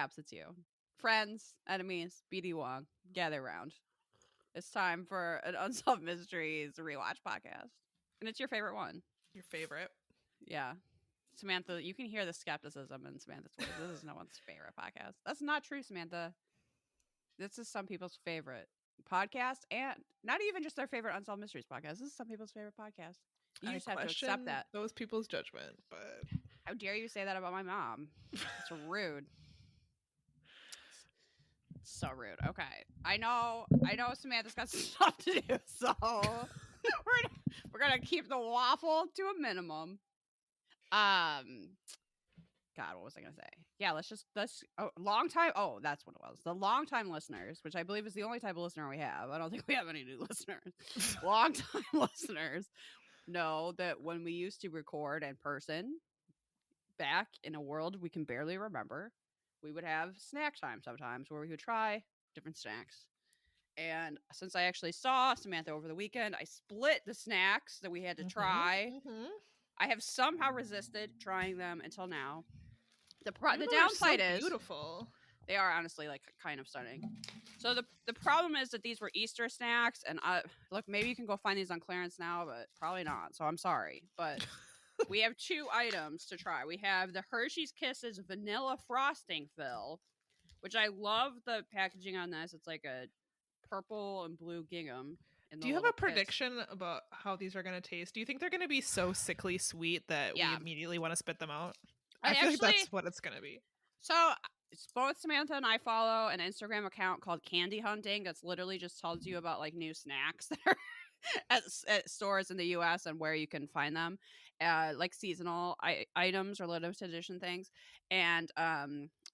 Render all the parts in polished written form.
Perhaps it's you. Friends, enemies, BD Wong, gather around. It's time for an Unsolved Mysteries rewatch podcast. And it's your favorite one. Your favorite. Yeah. Samantha, you can hear the skepticism in Samantha's voice. This is no one's favorite podcast. That's not true, Samantha. This is some people's favorite podcast, and not even just their favorite Unsolved Mysteries podcast. This is some people's favorite podcast. You I just have to question accept that. those people's judgment, but How dare you say that about my mom? It's rude. It's so rude. Okay. I know Samantha's got stuff to do, so we're gonna keep the waffle to a minimum. God, what was I gonna say? Yeah, let's long time. Oh, that's what it was. The long time listeners, which I believe is the only type of listener we have. I don't think we have any new listeners. Long time listeners know that when we used to record in person, back in a world we can barely remember, we would have snack time sometimes where we would try different snacks. And since I actually saw Samantha over the weekend, I split the snacks that we had to try. I have somehow resisted trying them until now. The downside is beautiful. They are honestly like kind of stunning. So the problem is that these were Easter snacks, and look, maybe you can go find these on clearance now, but probably not. So I'm sorry, but we have two items to try. We have the Hershey's Kisses vanilla frosting fill, which I love the packaging on this. It's like a purple and blue gingham. Do you have a prediction about how these are going to taste? Do you think they're going to be so sickly sweet that we immediately want to spit them out? I feel like that's what it's going to be. So both Samantha and I follow an Instagram account called Candy Hunting that's literally just tells you about like new snacks that are at stores in the US and where you can find them, like seasonal items or limited edition things. And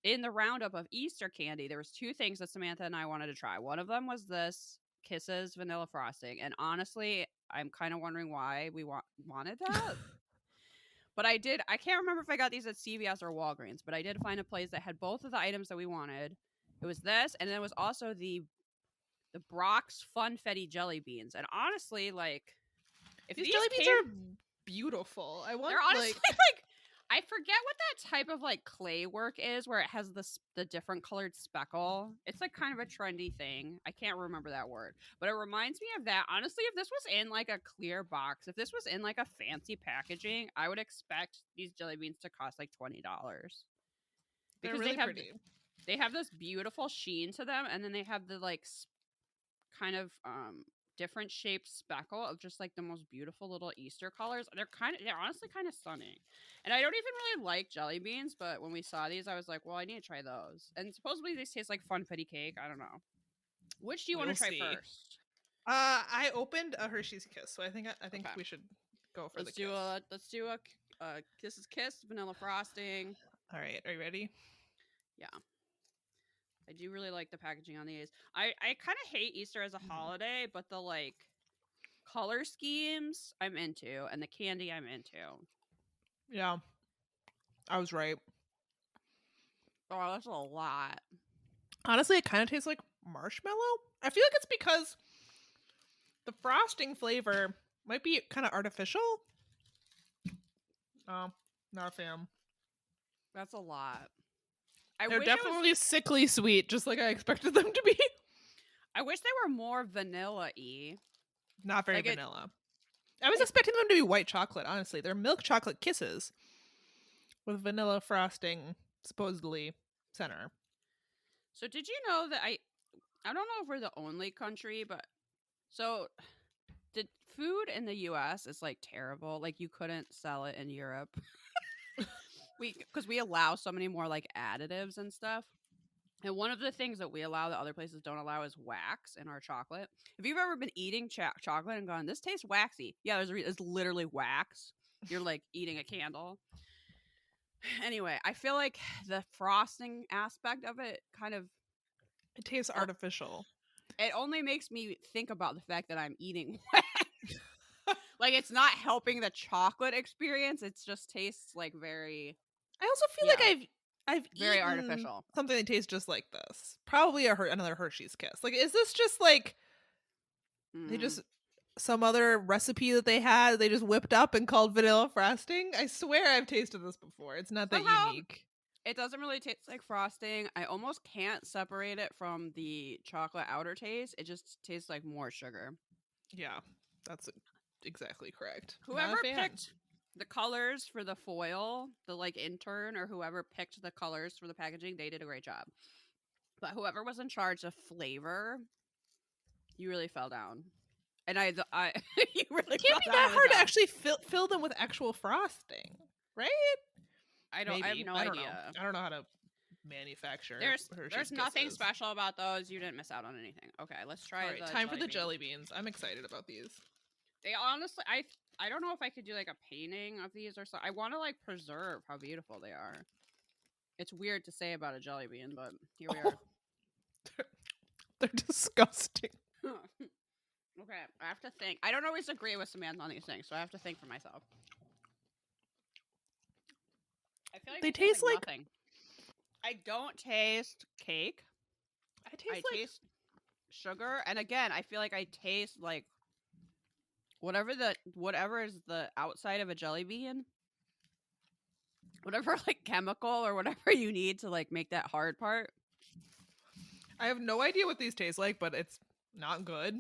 in the roundup of Easter candy, there was two things that Samantha and I wanted to try. One of them was this Kisses vanilla frosting, and honestly, I'm kind of wondering why we wanted that. But I can't remember if I got these at CVS or Walgreens, but I did find a place that had both of the items that we wanted. It was this, and then it was also the Brock's Funfetti jelly beans. And honestly, like, if these jelly beans are beautiful. They're honestly like I forget what that type of like clay work is where it has the different colored speckle. It's like kind of a trendy thing. I can't remember that word, but it reminds me of that. Honestly, if this was in like a clear box, if this was in like a fancy packaging, I would expect these jelly beans to cost like $20. Because really pretty. They have this beautiful sheen to them, and then they have the like kind of different shaped speckle of just like the most beautiful little Easter colors. They're honestly kind of stunning. And I don't even really like jelly beans, but when we saw these, I was like, well, I need to try those. And supposedly these taste like Funfetti cake. I don't know. Which do you want to try first? I opened a Hershey's Kiss, so I think we should go for the Kiss. Let's do a Kisses Kiss vanilla frosting. All right, are you ready? Yeah. I do really like the packaging on these. I kind of hate Easter as a holiday, but the like color schemes I'm into, and the candy I'm into. Yeah, I was right. Oh, that's a lot. Honestly, it kind of tastes like marshmallow. I feel like it's because the frosting flavor might be kind of artificial. Oh, not a fan. That's a lot. They're definitely sickly sweet, just like I expected them to be. I wish they were more vanilla-y. Not very vanilla. I was expecting them to be white chocolate, honestly. They're milk chocolate kisses with vanilla frosting, supposedly, center. So did you know that I don't know if we're the only country, but so the food in the US is like terrible. Like you couldn't sell it in Europe. Because we allow so many more like additives and stuff. And one of the things that we allow that other places don't allow is wax in our chocolate. If you've ever been eating chocolate and gone, this tastes waxy. Yeah, it's literally wax. You're like eating a candle. Anyway, I feel like the frosting aspect of it it tastes artificial. It only makes me think about the fact that I'm eating wax. Like it's not helping the chocolate experience. It just tastes like very. I also feel like I've very eaten artificial something that tastes just like this. Probably another Hershey's Kiss. Like, is this just like they just some other recipe that they had? They just whipped up and called vanilla frosting. I swear I've tasted this before. It's not that unique. It doesn't really taste like frosting. I almost can't separate it from the chocolate outer taste. It just tastes like more sugar. Yeah, that's exactly correct. Not Whoever a fan. picked the colors for the foil, the like intern or whoever picked the colors for the packaging, they did a great job. But whoever was in charge of flavor, you really fell down. And I you really It can't fell be down that on the hard to job. actually fill them with actual frosting, right? I have Maybe. no I don't know. idea. I don't know how to manufacture There's Hershey's nothing Kisses. special about those. You didn't miss out on anything. Okay, let's All try right, the time for jelly the beans. jelly beans. I'm excited about these. They honestly, I don't know if I could do like a painting of these or so. I want to like preserve how beautiful they are. It's weird to say about a jelly bean, but here we Oh, are. they're disgusting. Okay, I have to think. I don't always agree with Samantha on these things, so I have to think for myself. I feel like They they taste taste like like nothing. I don't taste cake. I taste I like taste sugar, and again, I feel like I taste like whatever is the outside of a jelly bean, whatever like chemical or whatever you need to like make that hard part. I have no idea what these taste like, but it's not good.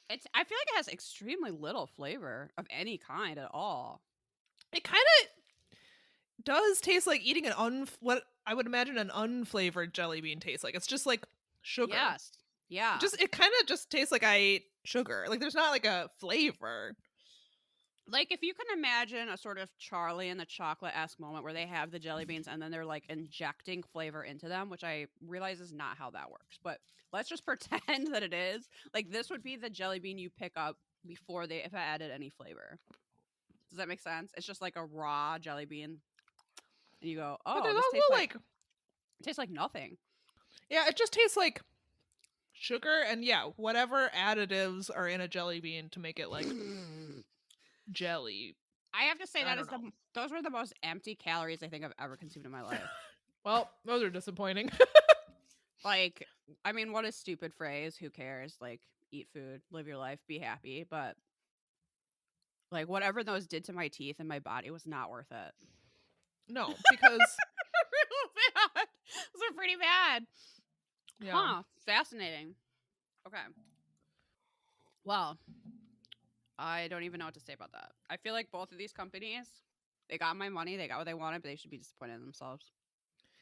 I feel like it has extremely little flavor of any kind at all. It kind of does taste like eating what I would imagine an unflavored jelly bean tastes like. It's just like sugar. Yes. Yeah. It kind of just tastes like I ate sugar. Like there's not like a flavor. Like if you can imagine a sort of Charlie and the Chocolate-esque moment where they have the jelly beans and then they're like injecting flavor into them, which I realize is not how that works. But let's just pretend that it is. Like this would be the jelly bean you pick up before they if I added any flavor. Does that make sense? It's just like a raw jelly bean. And you go, But "Oh, there's this also like tastes like nothing." yeah, it just tastes like sugar and yeah, whatever additives are in a jelly bean to make it like jelly. I have to say I that don't is know. those were the most empty calories I think I've ever consumed in my life. Well, those are disappointing. Like, I mean, what a stupid phrase. Who cares? Like, eat food, live your life, be happy. But like, whatever those did to my teeth and my body was not worth it. No, because Real bad. Those are pretty bad. yeah. Huh. Fascinating. Okay. Well, I don't even know what to say about that. I feel like both of these companies, they got my money, they got what they wanted, but they should be disappointed in themselves.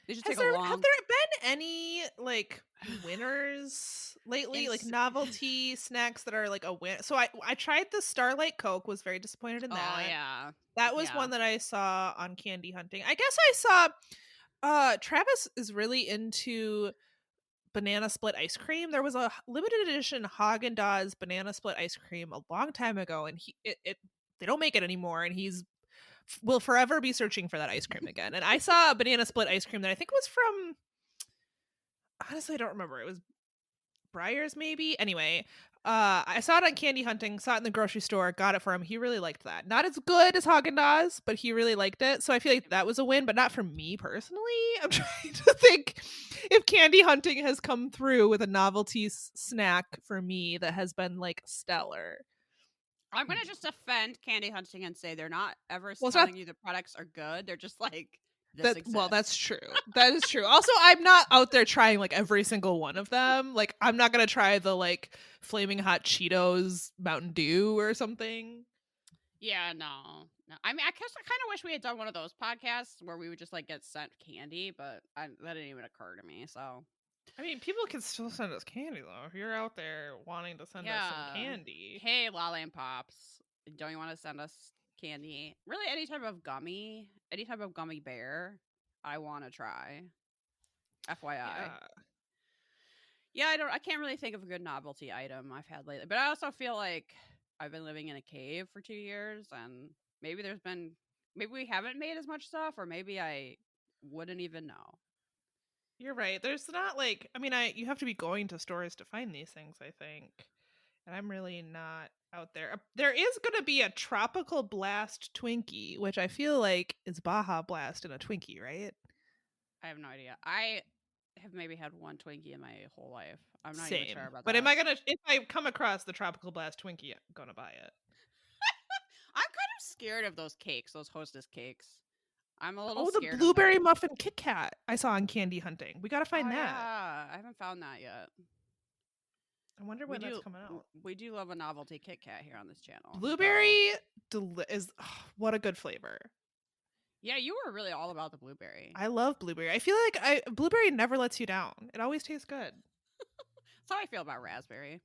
They should take a long. Have there been any like winners lately? Like novelty snacks that are like a win? So I tried the Starlight Coke, was very disappointed in that. Oh yeah. That was Yeah. one that I saw on Candy Hunting. I guess I saw Travis is really into banana split ice cream. There was a limited edition Haagen-Dazs banana split ice cream a long time ago, and they don't make it anymore, and he's will forever be searching for that ice cream again. And I saw a banana split ice cream that I think was from, honestly I don't remember, it was Briars maybe. Anyway, I saw it on Candy Hunting, saw it in the grocery store, got it for him. He really liked that. Not as good as Haagen-Dazs, but he really liked it. So I feel like that was a win, but not for me personally. I'm trying to think if Candy Hunting has come through with a novelty snack for me that has been like stellar. I'm gonna just offend Candy Hunting and say they're not ever Well, telling you the products are good. They're just like this exists. Well, that's true. That is true. Also, I'm not out there trying like every single one of them. Like, I'm not gonna try the like flaming hot Cheetos Mountain Dew or something. Yeah, no. I mean, I guess I kind of wish we had done one of those podcasts where we would just like get sent candy, but that didn't even occur to me. So I mean, people can still send us candy though. If you're out there wanting to send us some candy, hey, Lolly and Pops, don't you want to send us candy? Really, any type of gummy bear, I want to try. FYI. Yeah, I can't really think of a good novelty item I've had lately, but I also feel like I've been living in a cave for 2 years, and maybe we haven't made as much stuff, or maybe I wouldn't even know. You're right. There's not like, I mean, you have to be going to stores to find these things, I think. And I'm really not out there. There is going to be a Tropical Blast Twinkie, which I feel like is Baja Blast in a Twinkie, right? I have no idea. I have maybe had one Twinkie in my whole life. I'm not Same. even sure about But that. if I come across the Tropical Blast Twinkie, I'm going to buy it. I'm kind of scared of those cakes, those Hostess cakes. I'm a little Oh, the scared of blueberry them. muffin Kit Kat I saw on Candy Hunting. We gotta Oh find that. yeah, I haven't found that yet. I wonder We when that's do coming out. we do love a novelty Kit Kat here on this channel. So Blueberry is what a good flavor. yeah, you were really all about the blueberry. I love blueberry. I feel like blueberry never lets you down. It always tastes good. That's how I feel about raspberry.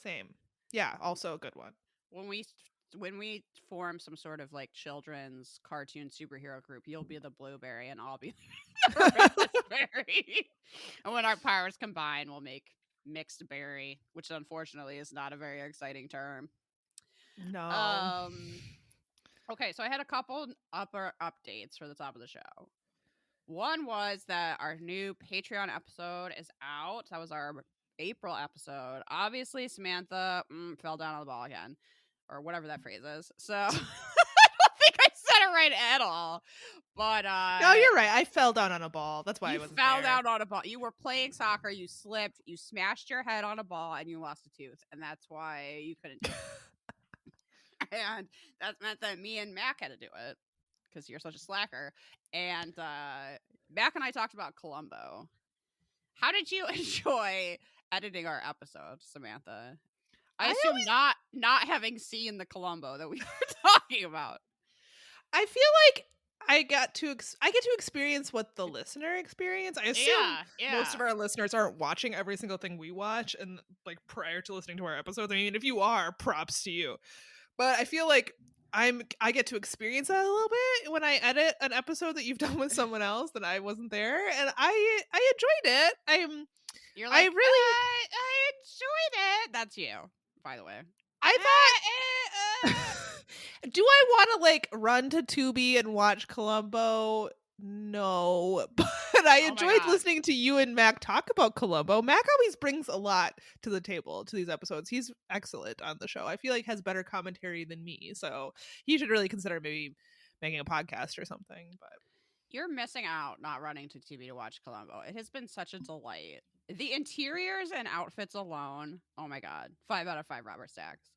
Same. Yeah, also a good one. When we when we form some sort of like children's cartoon superhero group, you'll be the blueberry and I'll be the raspberry. And when our powers combine, we'll make mixed berry, which unfortunately is not a very exciting term. No. Um okay, so I had a couple upper updates for the top of the show. One was that our new Patreon episode is out. That was our April episode. Obviously, Samantha fell down on the ball again, or whatever that phrase is. So I don't think I said it right at all. But No, you're right. I fell down on a ball. That's why I you wasn't fell there. down on a ball. You were playing soccer. You slipped. You smashed your head on a ball, and you lost a tooth, and that's why you couldn't do it. And that meant that me and Mac had to do it because you're such a slacker. And Mac and I talked about Columbo. How did you enjoy editing our episode, Samantha? I assume not having seen the Columbo that we were talking about. I feel like I get to experience what the listener experience. I assume most of our listeners aren't watching every single thing we watch and like prior to listening to our episodes. I mean, if you are, props to you. But I feel like I get to experience that a little bit when I edit an episode that you've done with someone else that I wasn't there, and I enjoyed it. You're like, I really I enjoyed it. That's you, by the way. I thought do I want to like run to Tubi and watch Columbo? No, but I enjoyed listening to you and Mac talk about Columbo. Mac always brings a lot to the table to these episodes. He's excellent on the show. I feel like has better commentary than me, so he should really consider maybe making a podcast or something. But you're missing out not running to TV to watch Columbo. It has been such a delight. The interiors and outfits alone, oh my god, 5 out of 5 Robert Stacks.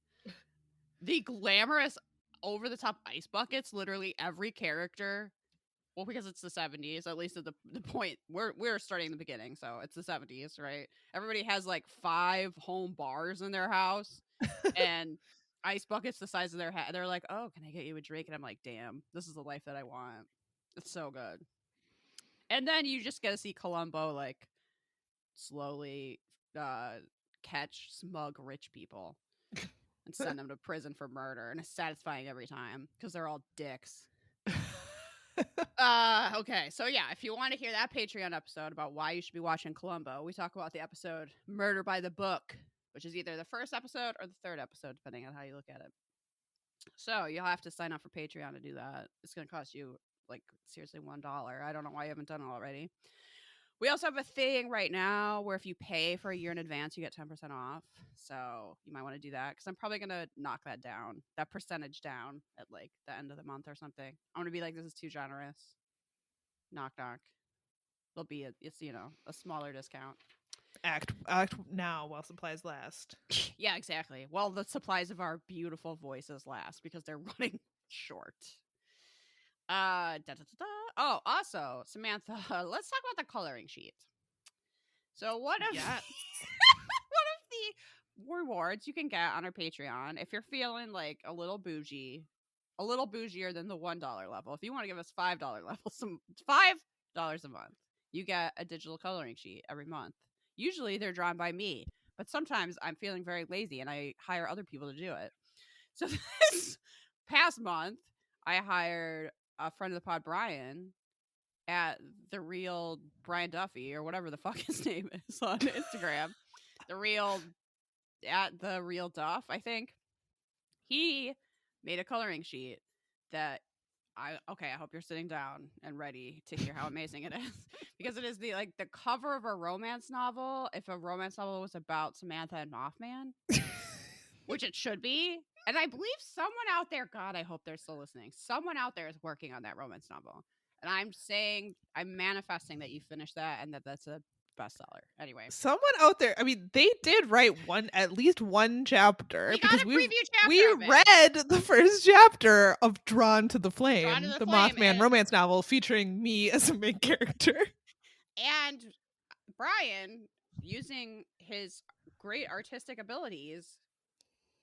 The glamorous over the top ice buckets, literally every character. Well, because it's the 70s, at least at the point we're starting the beginning, so it's the 70s, right? Everybody has like 5 home bars in their house and ice buckets the size of their head. They're like, "Oh, can I get you a drink?" And I'm like, "Damn, this is the life that I want." It's so good. And then you just get to see Columbo like slowly catch smug rich people and send them to prison for murder, and it's satisfying every time because they're all dicks. Okay, so yeah, if you want to hear that Patreon episode about why you should be watching Columbo, we talk about the episode Murder by the Book, which is either the first episode or the third episode, depending on how you look at it. So you'll have to sign up for Patreon to do that. It's going to cost you like seriously $1. I don't know why you haven't done it already. We also have a thing right now where if you pay for a year in advance, you get 10% off. So you might want to do that because I'm probably going to knock that percentage down at like the end of the month or something. I'm going to be like, this is too generous. Knock, knock. There'll be it's a smaller discount. Act now while supplies last. Yeah, exactly. Well, the supplies of our beautiful voices last because they're running short. Oh, also, Samantha, let's talk about the coloring sheet. So one of one of the rewards you can get on our Patreon if you're feeling like a little bougier than the $1 level. If you want to give us $5 level, some $5 a month, you get a digital coloring sheet every month. Usually they're drawn by me, but sometimes I'm feeling very lazy and I hire other people to do it. So this past month, I hired a friend of the pod, Brian, at the real Brian Duffy or whatever the fuck his name is on Instagram. At the real Duff, I think. He made a coloring sheet that I hope you're sitting down and ready to hear how amazing it is. Because it is the cover of a romance novel, if a romance novel was about Samantha and Mothman. Which it should be. And I believe someone out there, God, I hope they're still listening. Someone out there is working on that romance novel. And I'm manifesting that you finish that and that's a bestseller. Anyway, Someone out there, I mean, they did write at least one chapter we got because a preview chapter we of it. read the first chapter of Drawn to the Drawn Flame, to the the Flame, Mothman and romance novel featuring me as a main character. And Brian, using his great artistic abilities,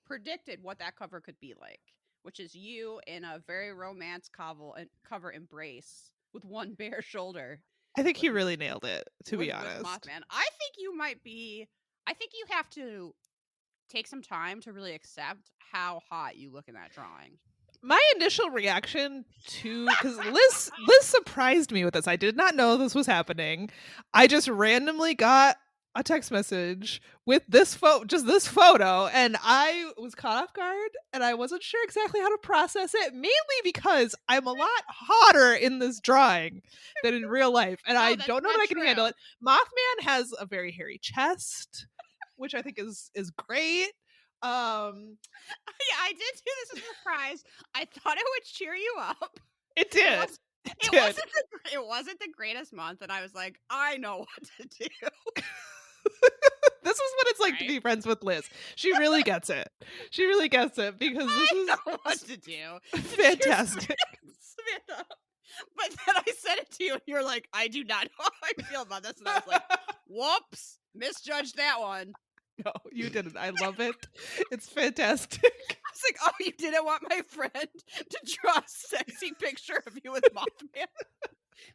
predicted what that cover could be like, which is you in a very romance cover embrace with one bare shoulder. I think he With, really nailed it, to be honest. with Mothman. I think you might be. I think you have to take some time to really accept how hot you look in that drawing. My initial reaction to, because Liz surprised me with this. I did not know this was happening. I just randomly got a text message with this photo, and I was caught off guard, and I wasn't sure exactly how to process it, mainly because I'm a lot hotter in this drawing than in real life, and I don't know that I can handle it. Mothman has a very hairy chest, which I think is great. Yeah, I did do this as a surprise. I thought it would cheer you up. It did. It wasn't the greatest month, and I was like, I know what to do. This is what it's like to be friends with Liz. She really gets it. She really gets it because this is know what to do. Fantastic. Samantha. But then I said it to you, and you're like, I do not know how I feel about this. And I was like, whoops, misjudged that one. No, you didn't. I love it. It's fantastic. I was like, oh, you didn't want my friend to draw a sexy picture of you with Mothman?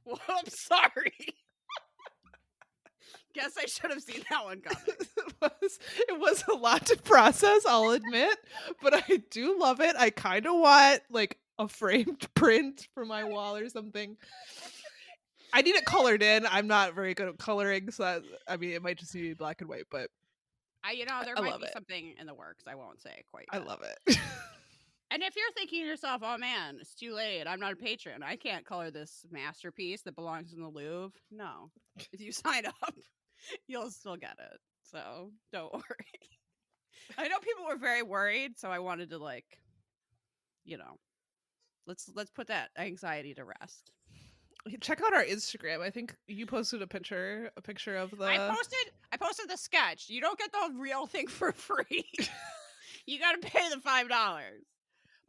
Whoops, sorry. Guess I should have seen that one coming. It was a lot to process, I'll admit, but I do love it. I kind of want like a framed print for my wall or something. I need it colored in. I'm not very good at coloring, so I mean, it might just need to be black and white, but there might be something in the works. I won't say quite yet. I love it. And if you're thinking to yourself, oh man, it's too late, I'm not a patron, I can't color this masterpiece that belongs in the Louvre. No. If you sign up, you'll still get it. So don't worry. I know people were very worried, so I wanted to let's put that anxiety to rest. Check out our Instagram. I think you posted a picture of the. I posted the sketch. You don't get the real thing for free. You got to pay the $5.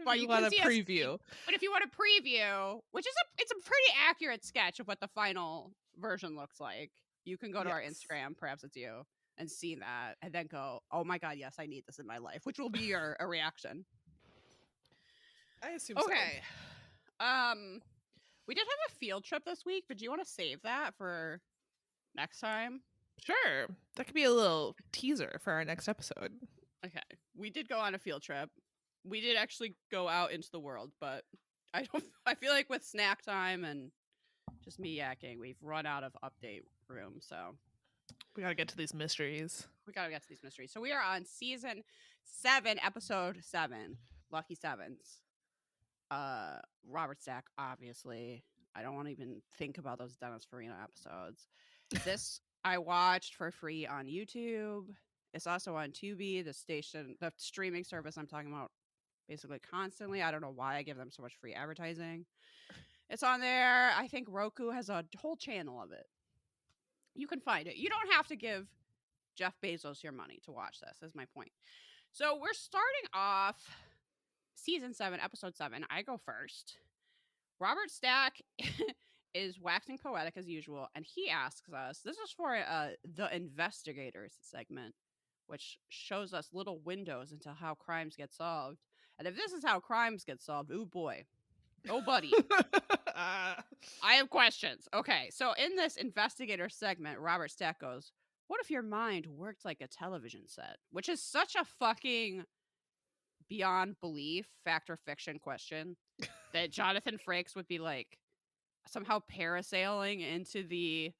But you want a preview. But if you want a preview, which is it's a pretty accurate sketch of what the final version looks like, you can go to our Instagram, perhaps it's you, and see that, and then go, "Oh my god, yes, I need this in my life," which will be your a reaction. I assume so. Okay. We did have a field trip this week, but do you want to save that for next time? Sure. That could be a little teaser for our next episode. Okay. We did go on a field trip. We did actually go out into the world, but I feel like with snack time and just me yakking, we've run out of update room, so we gotta get to these mysteries. So we are on season 7, episode 7, Lucky Sevens. Robert Stack, obviously. I don't want to even think about those Dennis Farina episodes. This I watched for free on YouTube. It's also on Tubi, the streaming service I'm talking about basically constantly. I don't know why I give them so much free advertising. It's on there. I think Roku has a whole channel of it. You can find it. You don't have to give Jeff Bezos your money to watch this, is my point. So we're starting off season 7, episode 7. I go first. Robert Stack is waxing poetic as usual, and he asks us, this is for the investigators segment, which shows us little windows into how crimes get solved. And if this is how crimes get solved, oh boy. Oh, buddy. I have questions. Okay, so in this investigator segment, Robert Stack goes, what if your mind worked like a television set? Which is such a fucking beyond belief, fact or fiction question that Jonathan Frakes would be like somehow parasailing into the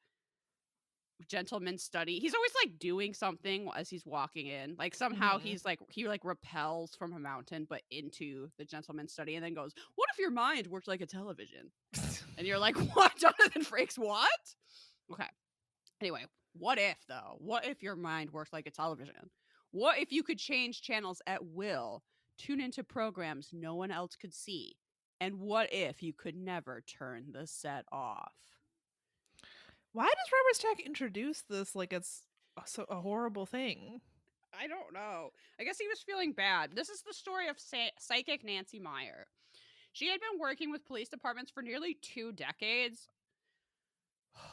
gentleman's study. He's always like doing something as he's walking in. Like somehow he's like he repels from a mountain but into the gentleman's study and then goes, what if your mind worked like a television? And you're like, what? Jonathan Frakes, what? Okay. Anyway, what if though? What if your mind worked like a television? What if you could change channels at will, tune into programs no one else could see? And what if you could never turn the set off? Why does Rubber Stack introduce this like it's a horrible thing? I don't know. I guess he was feeling bad. This is the story of psychic Nancy Meyer. She had been working with police departments for nearly 2 decades.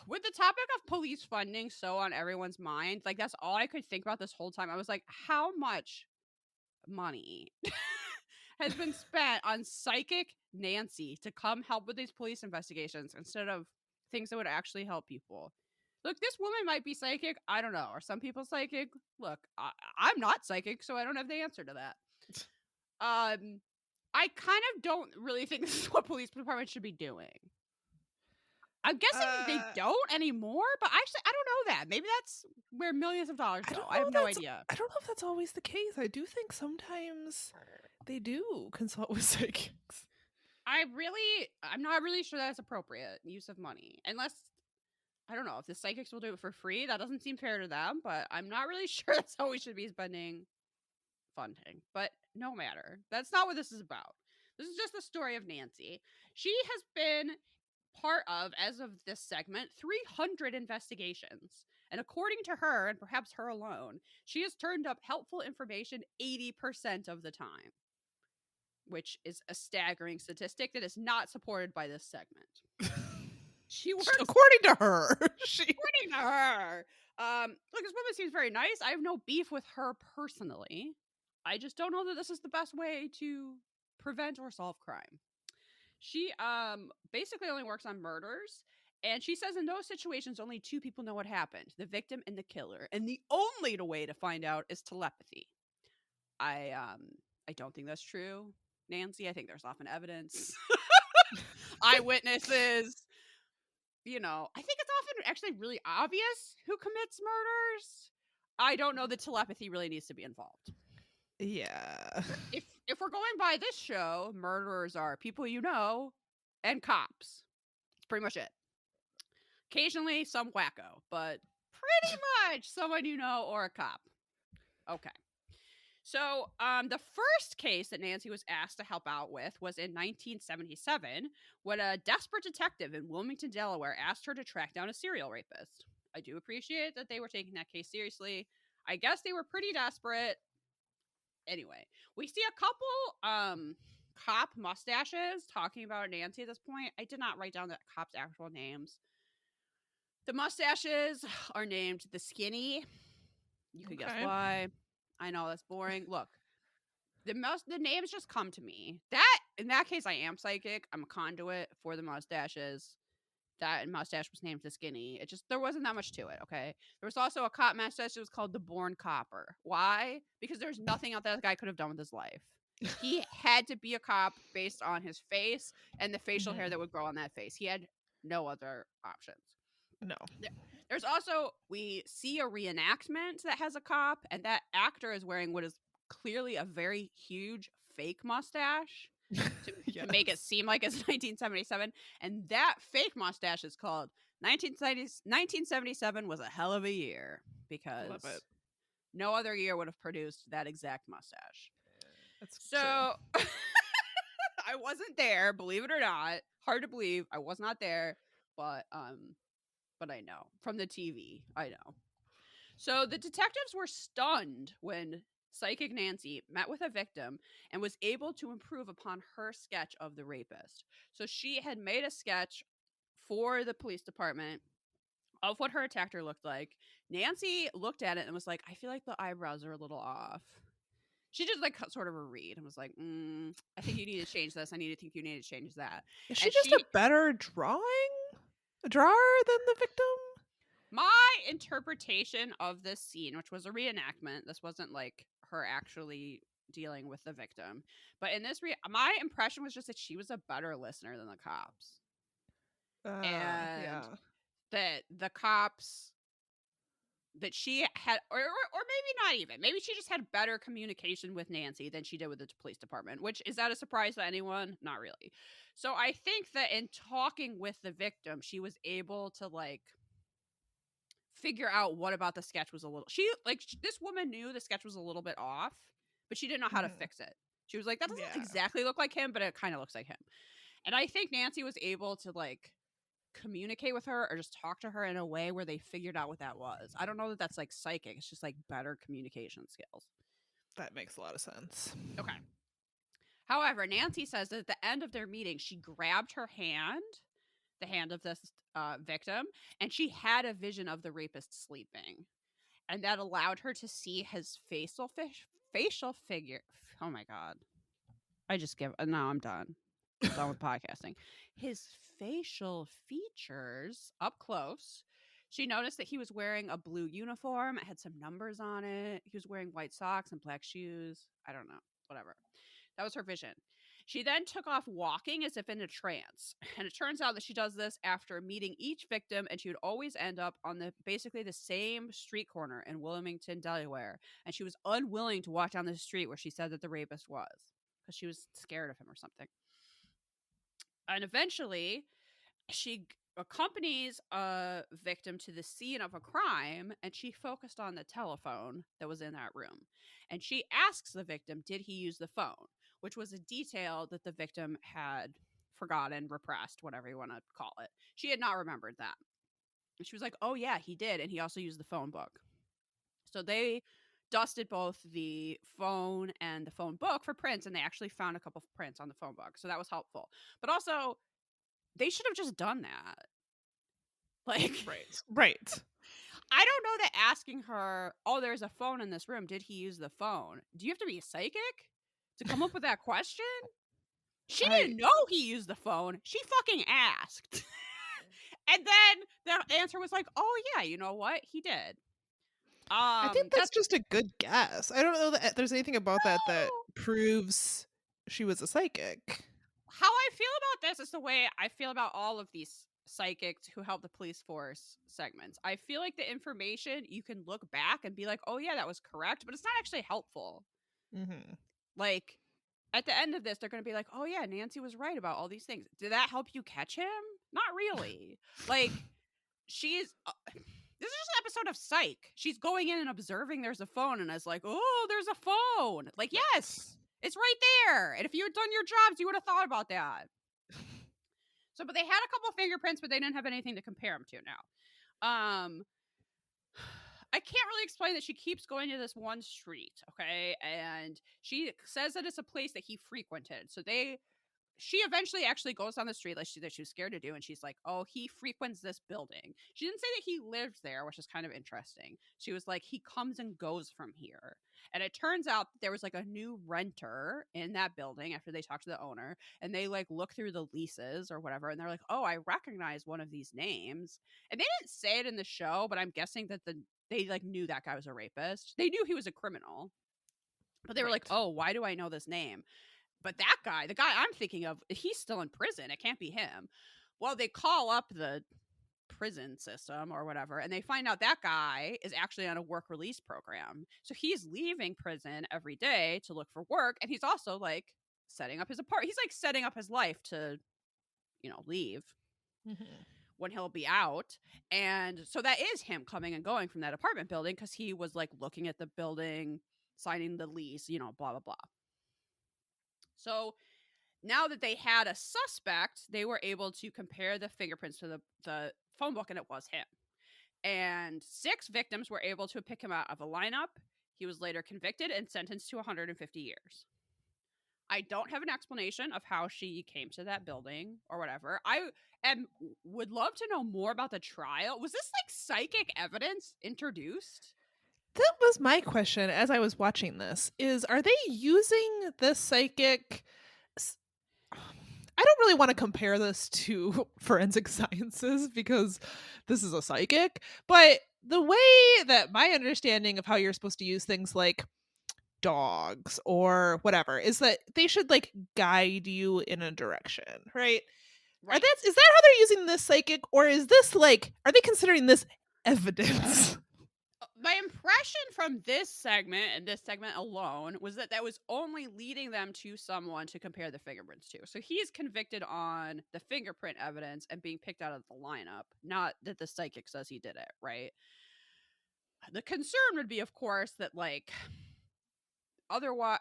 With the topic of police funding so on everyone's mind, like that's all I could think about this whole time. I was like, how much money has been spent on psychic Nancy to come help with these police investigations instead of things that would actually help people? Look, this woman might be psychic. I don't know. Are some people psychic? Look, I'm not psychic, so I don't have the answer to that. I kind of don't really think this is what police departments should be doing. I'm guessing they don't anymore, but actually, I don't know that. Maybe that's where millions of dollars go. I have no idea. I don't know if that's always the case. I do think sometimes they do consult with psychics. I'm not really sure that's appropriate use of money. Unless, I don't know, if the psychics will do it for free, that doesn't seem fair to them, but I'm not really sure that's how we should be spending funding. But no matter. That's not what this is about. This is just the story of Nancy. She has been part of, as of this segment, 300 investigations. And according to her, and perhaps her alone, she has turned up helpful information 80% of the time, which is a staggering statistic that is not supported by this segment. She works according to her. According to her. Look, this woman seems very nice. I have no beef with her personally. I just don't know that this is the best way to prevent or solve crime. She basically only works on murders, and she says in those situations only 2 people know what happened, the victim and the killer, and the only way to find out is telepathy. I don't think that's true, Nancy. I think there's often evidence. Eyewitnesses. You know, I think it's often actually really obvious who commits murders. I don't know that telepathy really needs to be involved. Yeah. If we're going by this show, murderers are people you know and cops. That's pretty much it. Occasionally some wacko, but pretty much someone you know or a cop. Okay. So, the first case that Nancy was asked to help out with was in 1977 when a desperate detective in Wilmington, Delaware asked her to track down a serial rapist. I do appreciate that they were taking that case seriously. I guess they were pretty desperate. Anyway, we see a couple cop mustaches talking about Nancy at this point. I did not write down the cops' actual names. The mustaches are named the Skinny. You could guess why. I know that's boring. Look, the names just come to me. That in that case, I am psychic. I'm a conduit for the mustaches. That mustache was named the Skinny. It just there wasn't that much to it. Okay, there was also a cop mustache that was called the Born Copper. Why? Because there's nothing else that guy could have done with his life. He had to be a cop based on his face and the facial hair that would grow on that face. He had no other options. No. There's also, we see a reenactment that has a cop, and that actor is wearing what is clearly a very huge fake mustache to make it seem like it's 1977. And that fake mustache is called 1977 was a hell of a year because no other year would have produced that exact mustache. That's so I wasn't there, believe it or not. Hard to believe. I was not there, but I know from the TV. I know. So the detectives were stunned when psychic Nancy met with a victim and was able to improve upon her sketch of the rapist. So she had made a sketch for the police department of what her attacker looked like. Nancy looked at it and was like, I feel like the eyebrows are a little off. She just like sort of a read and was like, I think you need to change this. I think you need to change that. Is she just a better drawer than the victim? My interpretation of this scene, which was a reenactment, this wasn't like her actually dealing with the victim, but in this, my impression was just that she was a better listener than the cops. And that the cops that she had, or maybe not even, maybe she just had better communication with Nancy than she did with the police department, which is that a surprise to anyone? Not really. So I think that in talking with the victim, she was able to like figure out what about the sketch was a little, this woman knew the sketch was a little bit off, but she didn't know how to fix it. She was like, that doesn't exactly look like him, but it kind of looks like him. And I think Nancy was able to like communicate with her or just talk to her in a way where they figured out what that was. I don't know that that's like psychic. It's just like better communication skills. That makes a lot of sense. Okay. However, Nancy says that at the end of their meeting, she grabbed her hand, the hand of this victim, and she had a vision of the rapist sleeping. And that allowed her to see his facial figure. Oh my God. Now I'm done. I'm done with podcasting. His facial features up close. She noticed that he was wearing a blue uniform. It had some numbers on it. He was wearing white socks and black shoes. I don't know. Whatever. That was her vision. She then took off walking as if in a trance. And it turns out that she does this after meeting each victim, and she would always end up on basically the same street corner in Wilmington, Delaware. And she was unwilling to walk down the street where she said that the rapist was because she was scared of him or something. And eventually, she accompanies a victim to the scene of a crime, and she focused on the telephone that was in that room. And she asks the victim, did he use the phone? Which was a detail that the victim had forgotten, repressed, whatever you want to call it. She had not remembered that. And she was like, oh, yeah, he did. And he also used the phone book. So they dusted both the phone and the phone book for prints, and they actually found a couple of prints on the phone book. So that was helpful. But also, they should have just done that. Like, right. I don't know that asking her, oh, there's a phone in this room, did he use the phone? Do you have to be a psychic to come up with that question? She didn't know he used the phone. She fucking asked. And then the answer was like, oh, yeah, you know what? He did. I think that's just a good guess. I don't know that there's anything about that proves she was a psychic. How I feel about this is the way I feel about all of these psychics who help the police force segments. I feel like the information, you can look back and be like, oh, yeah, that was correct, but it's not actually helpful. Mm-hmm. Like, at the end of this, they're going to be like, oh, yeah, Nancy was right about all these things. Did that help you catch him? Not really. Like, she's... this is just an episode of Psych. She's going in and observing there's a phone and is like, oh, there's a phone. Like, yes, it's right there. And if you had done your jobs, you would have thought about that. So, but they had a couple of fingerprints, but they didn't have anything to compare them to now. I can't really explain that she keeps going to this one street, okay? And she says that it's a place that he frequented. So she eventually actually goes down the street like she was scared to do, and she's like, oh, he frequents this building. She didn't say that he lived there, which is kind of interesting. She was like, he comes and goes from here. And it turns out that there was like a new renter in that building after they talked to the owner, and they like look through the leases or whatever, and they're like, oh, I recognize one of these names. And they didn't say it in the show, but I'm guessing that they like knew that guy was a rapist. They knew he was a criminal, but they were like, oh, why do I know this name? But that guy, the guy I'm thinking of, he's still in prison. It can't be him. Well, they call up the prison system or whatever, and they find out that guy is actually on a work release program. So he's leaving prison every day to look for work, and he's also like setting up his apartment. He's like setting up his life to, leave when he'll be out. And so that is him coming and going from that apartment building because he was like looking at the building, signing the lease, blah, blah, blah. So now that they had a suspect, they were able to compare the fingerprints to the phone book, and it was him. And 6 victims were able to pick him out of a lineup. He was later convicted and sentenced to 150 years. I don't have an explanation of how she came to that building or whatever. Would love to know more about the trial. Was this like psychic evidence introduced? That was my question as I was watching this, are they using the psychic... I don't really want to compare this to forensic sciences because this is a psychic, but the way that my understanding of how you're supposed to use things like dogs or whatever is that they should like guide you in a direction, right? Is that how they're using this psychic, or is this like, are they considering this evidence? My impression from this segment and this segment alone was that was only leading them to someone to compare the fingerprints to. So he's convicted on the fingerprint evidence and being picked out of the lineup, not that the psychic says he did it, right? The concern would be, of course, that like otherwise,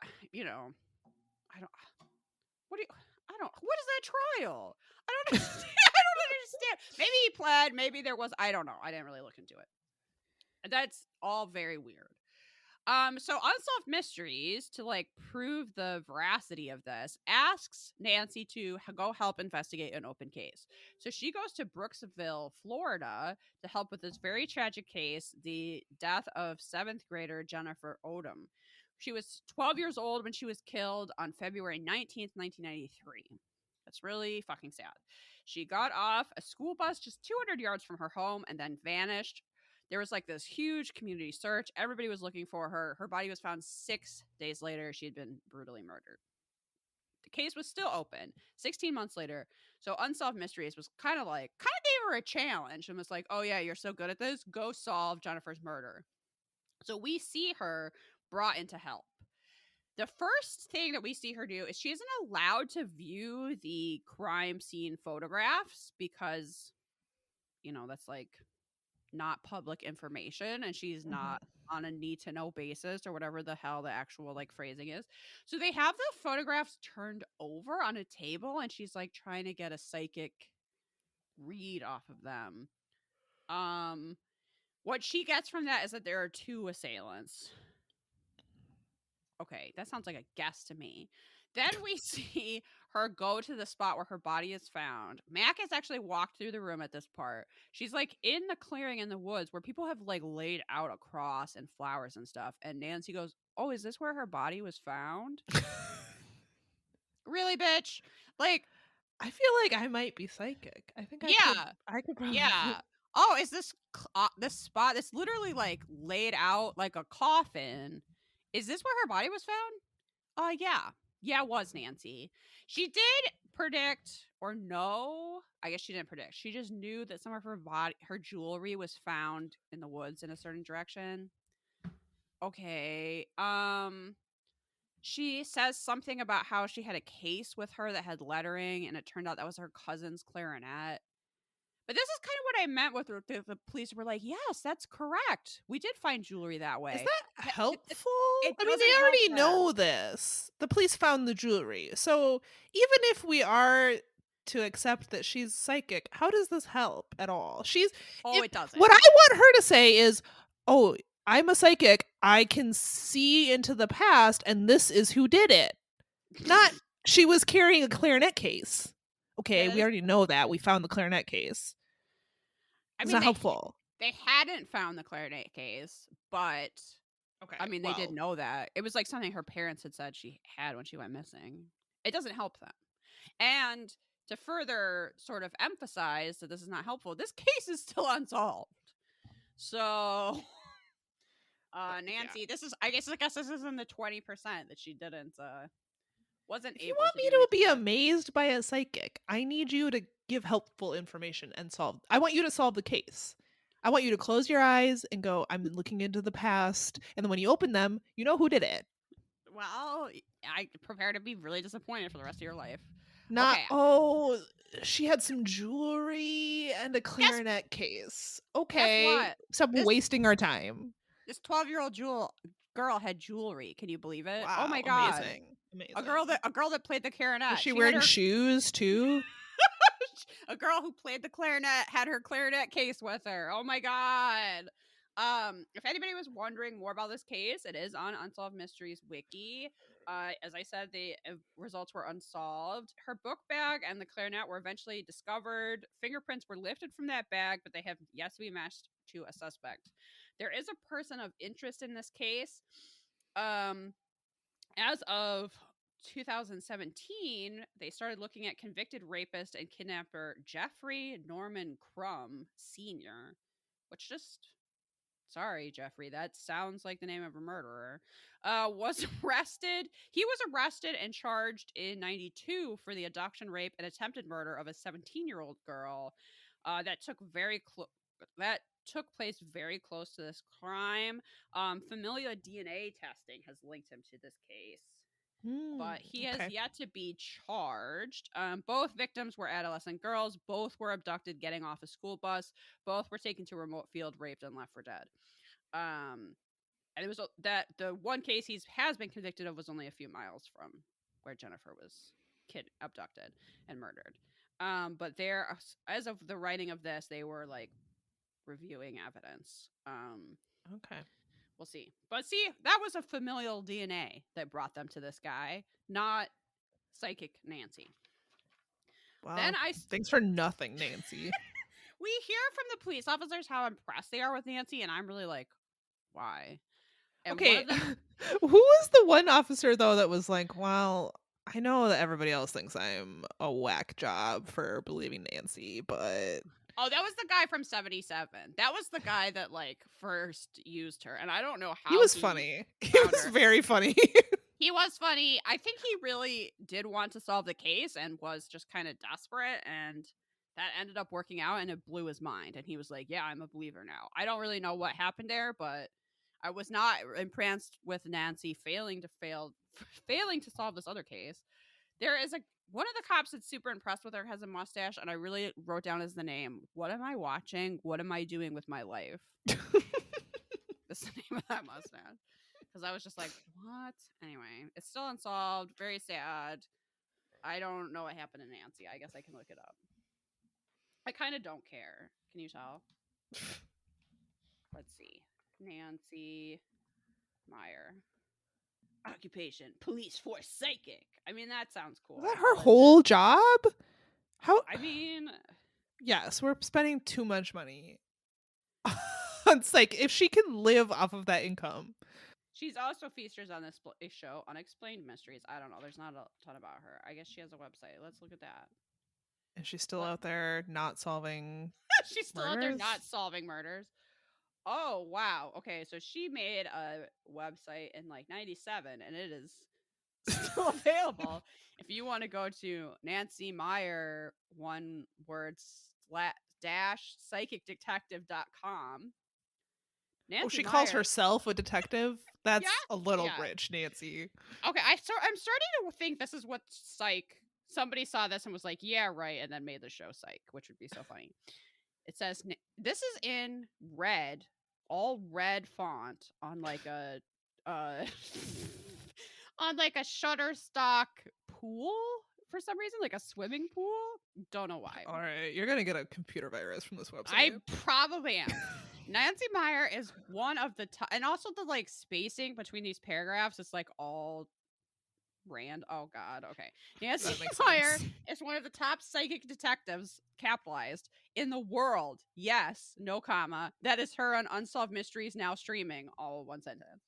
What is that trial? I don't understand. I don't understand. Maybe he pled. Maybe there was. I don't know. I didn't really look into it. That's all very weird. So Unsolved Mysteries, to like prove the veracity of this, asks Nancy to go help investigate an open case. So she goes to Brooksville, Florida, to help with this very tragic case, the death of 7th grader Jennifer Odom. She was 12 years old when she was killed on February 19th, 1993. That's really fucking sad. She got off a school bus just 200 yards from her home and then vanished. There was like this huge community search. Everybody was looking for her. Her body was found 6 days later. She had been brutally murdered. The case was still open 16 months later. So Unsolved Mysteries was kind of gave her a challenge and was like, oh, yeah, you're so good at this. Go solve Jennifer's murder. So we see her brought in to help. The first thing that we see her do is she isn't allowed to view the crime scene photographs because, that's like not public information and she's not on a need to know basis or whatever the hell the actual like phrasing is. So they have the photographs turned over on a table and she's like trying to get a psychic read off of them. What she gets from that is that there are two assailants. Okay, that sounds like a guess to me. Then we see her go to the spot where her body is found. Mac has actually walked through the room at this part. She's like in the clearing in the woods where people have like laid out a cross and flowers and stuff. And Nancy goes, "Oh, is this where her body was found?" Really, bitch? Like, I feel like I might be psychic. I think yeah, I could probably. yeah. Oh, is this spot that's literally like laid out like a coffin? Is this where her body was found? Yeah. Yeah, it was Nancy. She did predict or no. I guess she didn't predict. She just knew that some of her jewelry was found in the woods in a certain direction. Okay. She says something about how she had a case with her that had lettering and it turned out that was her cousin's clarinet. But this is kind of what I meant with the police were like, yes, that's correct. We did find jewelry that Is way. that helpful? It I mean, doesn't they help already them. know this. The police found the jewelry. So even if we are to accept that she's psychic, how does this help at all? Oh, If it doesn't. what I want her to say is, "Oh, I'm a psychic. I can see into the past and this is who did it." Not she was carrying a clarinet case. Okay, That we is, already know that. We found the clarinet case. I It's mean, not helpful. they hadn't found the clarinet case, but Okay, I mean, they did well, know that. It was like something her parents had said she had when she went missing. It doesn't help them. And to further sort of emphasize that this is not helpful, this case is still unsolved. So, yeah. Nancy, I guess this is in the 20% that she wasn't If you able want to me do to anything be with. amazed by a psychic, I need you to give helpful information and solve. I want you to solve the case. I want you to close your eyes and go, I'm looking into the past. And then when you open them, you know who did it. Well, I prepare to be really disappointed for the rest of your life. Not, Okay, oh, she had some jewelry and a guess clarinet case. guess Okay, what? stop This wasting our time. this 12-year-old girl had jewelry. Can you believe it? Oh Wow, my god. amazing. A girl Amazing. that a girl that played the Was clarinet. she She had wearing her shoes too? a girl who played the clarinet had her clarinet case with her. Oh my god. If anybody was wondering more about this case, it is on Unsolved Mysteries wiki. As I said, the results were unsolved. Her book bag and the clarinet were eventually discovered. Fingerprints were lifted from that bag, but they have yet to be matched to a suspect. There is a person of interest in this case. Um, as of 2017, they started looking at convicted rapist and kidnapper Jeffrey Norman Crum Sr., which just sorry, Jeffrey, that sounds like the name of a murderer. Was arrested. He was arrested and charged in 92 for the abduction, rape, and attempted murder of a 17-year-old girl. That took place very close to this crime. Familial DNA testing has linked him to this case, but he has Okay. yet to be charged. Both victims were adolescent girls. Both were abducted getting off a school bus. Both were taken to a remote field, raped, and left for dead. And it was that the one case he has been convicted of was only a few miles from where Jennifer was. abducted and murdered. But they're, as of the writing of this, they were like reviewing evidence. Okay. We'll see. But see, that was a familial DNA that brought them to this guy, not psychic Nancy. Then Well, thanks for nothing, Nancy. we hear from the police officers how impressed they are with Nancy, and I'm really like, why? And one Okay, of them, who was the one officer though that was like, well, I know that everybody else thinks I'm a whack job for believing Nancy, but oh, that was the guy from 77. That was the guy that like first used her, and I don't know how he was funny. He found was her. very funny. He was funny. I think he really did want to solve the case and was just kind of desperate, and that ended up working out, and it blew his mind. And he was like, "Yeah, I'm a believer now." I don't really know what happened there, but I was not impressed with Nancy failing to solve this other case. There is one of the cops that's super impressed with her has a mustache, and I really wrote down as the name. What am I watching? What am I doing with my life? That's the name of that mustache. Because I was just like, what? Anyway, it's still unsolved. Very sad. I don't know what happened to Nancy. I guess I can look it up. I kind of don't care. Can you tell? Let's see. Nancy Meyer. Occupation, police force psychic. I mean, that sounds cool. Is that her whole job? How? I mean, yes, we're spending too much money. It's like if she can live off of that income. She's also features on this show, Unexplained Mysteries. I don't know. There's not a ton about her. I guess she has a website. Let's look at that. And she's still out there not solving She's still out there not solving murders. Oh, wow. Okay, so she made a website in like 97, and it is still available. If you want to go to Nancy Meyer, one word dash psychicdetective.com. Nancy she calls herself a detective? That's a little yeah. rich, Nancy. Okay, I'm starting to think this is what somebody saw this and was like, yeah, right, and then made the show Psych, which would be so funny. It says, this is in red, all red font on like a on like a Shutterstock pool for some reason, like a swimming pool. Don't know why. All right, you're gonna get a computer virus from this website. I probably am. Nancy Meyer is one of the top, and also the like spacing between these paragraphs is like all oh god, okay. Nancy Meyer is one of the top psychic detectives, capitalized, in the world. Yes, no comma. That is her on Unsolved Mysteries, now streaming, all one sentence.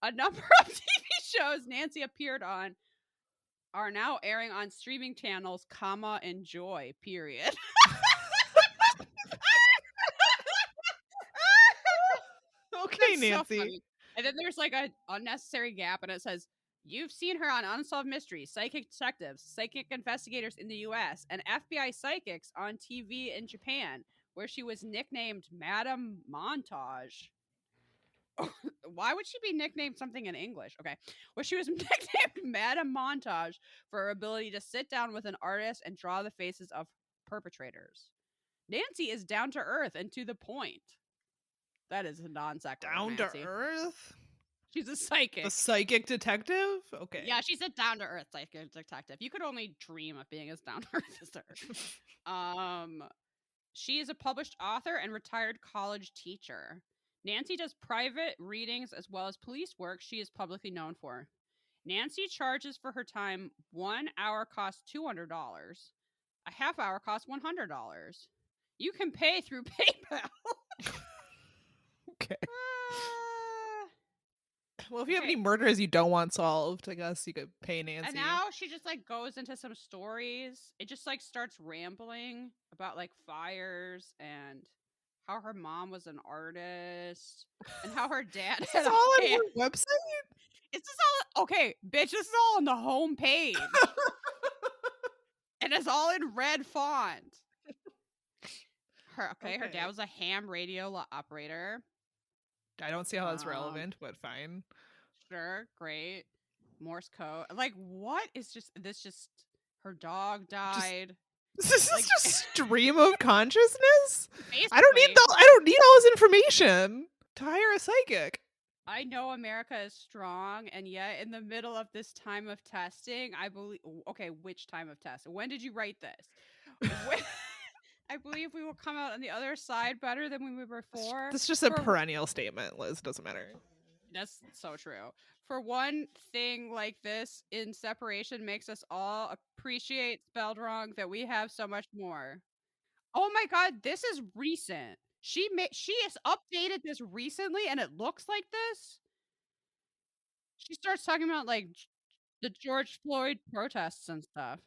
A number of TV shows Nancy appeared on are now airing on streaming channels, comma, enjoy, period. Okay, Nancy. So and then there's like an unnecessary gap, and it says, you've seen her on Unsolved Mysteries, Psychic Detectives, Psychic Investigators in the US, and FBI Psychics on TV in Japan, where she was nicknamed Madame Montage. Why would she be nicknamed something in English? Okay. Where she was nicknamed Madame Montage for her ability to sit down with an artist and draw the faces of perpetrators. Nancy is down to earth and to the point. That is a non sequitur. Down to earth? She's a psychic. A psychic detective? Okay. Yeah, she's a down to earth psychic detective. You could only dream of being as down to earth as her. She is a published author and retired college teacher. Nancy does private readings as well as police work she is publicly known for. Nancy charges for her time. 1 hour costs $200. A half hour costs $100. You can pay through PayPal. Okay. Well, if you have any murders you don't want solved, I guess you could pay Nancy. And now she just like goes into some stories. It just like starts rambling about like fires and how her mom was an artist and how her dad This is all on your website? It's just all okay, bitch. This is all on the home page. And it's all in red font. Her dad was a ham radio operator. I don't see how that's relevant, but fine. Sure, great. Morse code. Like, what is just her dog died. This is like, just stream of consciousness? Basically. I don't need all this information to hire a psychic. I know America is strong, and yet in the middle of this time of testing, I believe. Okay, which time of test? When did you write this? When, I believe we will come out on the other side better than we were before. This is just a For perennial statement, Liz. Doesn't matter. That's so true. For one thing like this in separation makes us all appreciate spelled wrong that we have so much more. Oh my god, this is recent. She has updated this recently and it looks like this. She starts talking about like the George Floyd protests and stuff.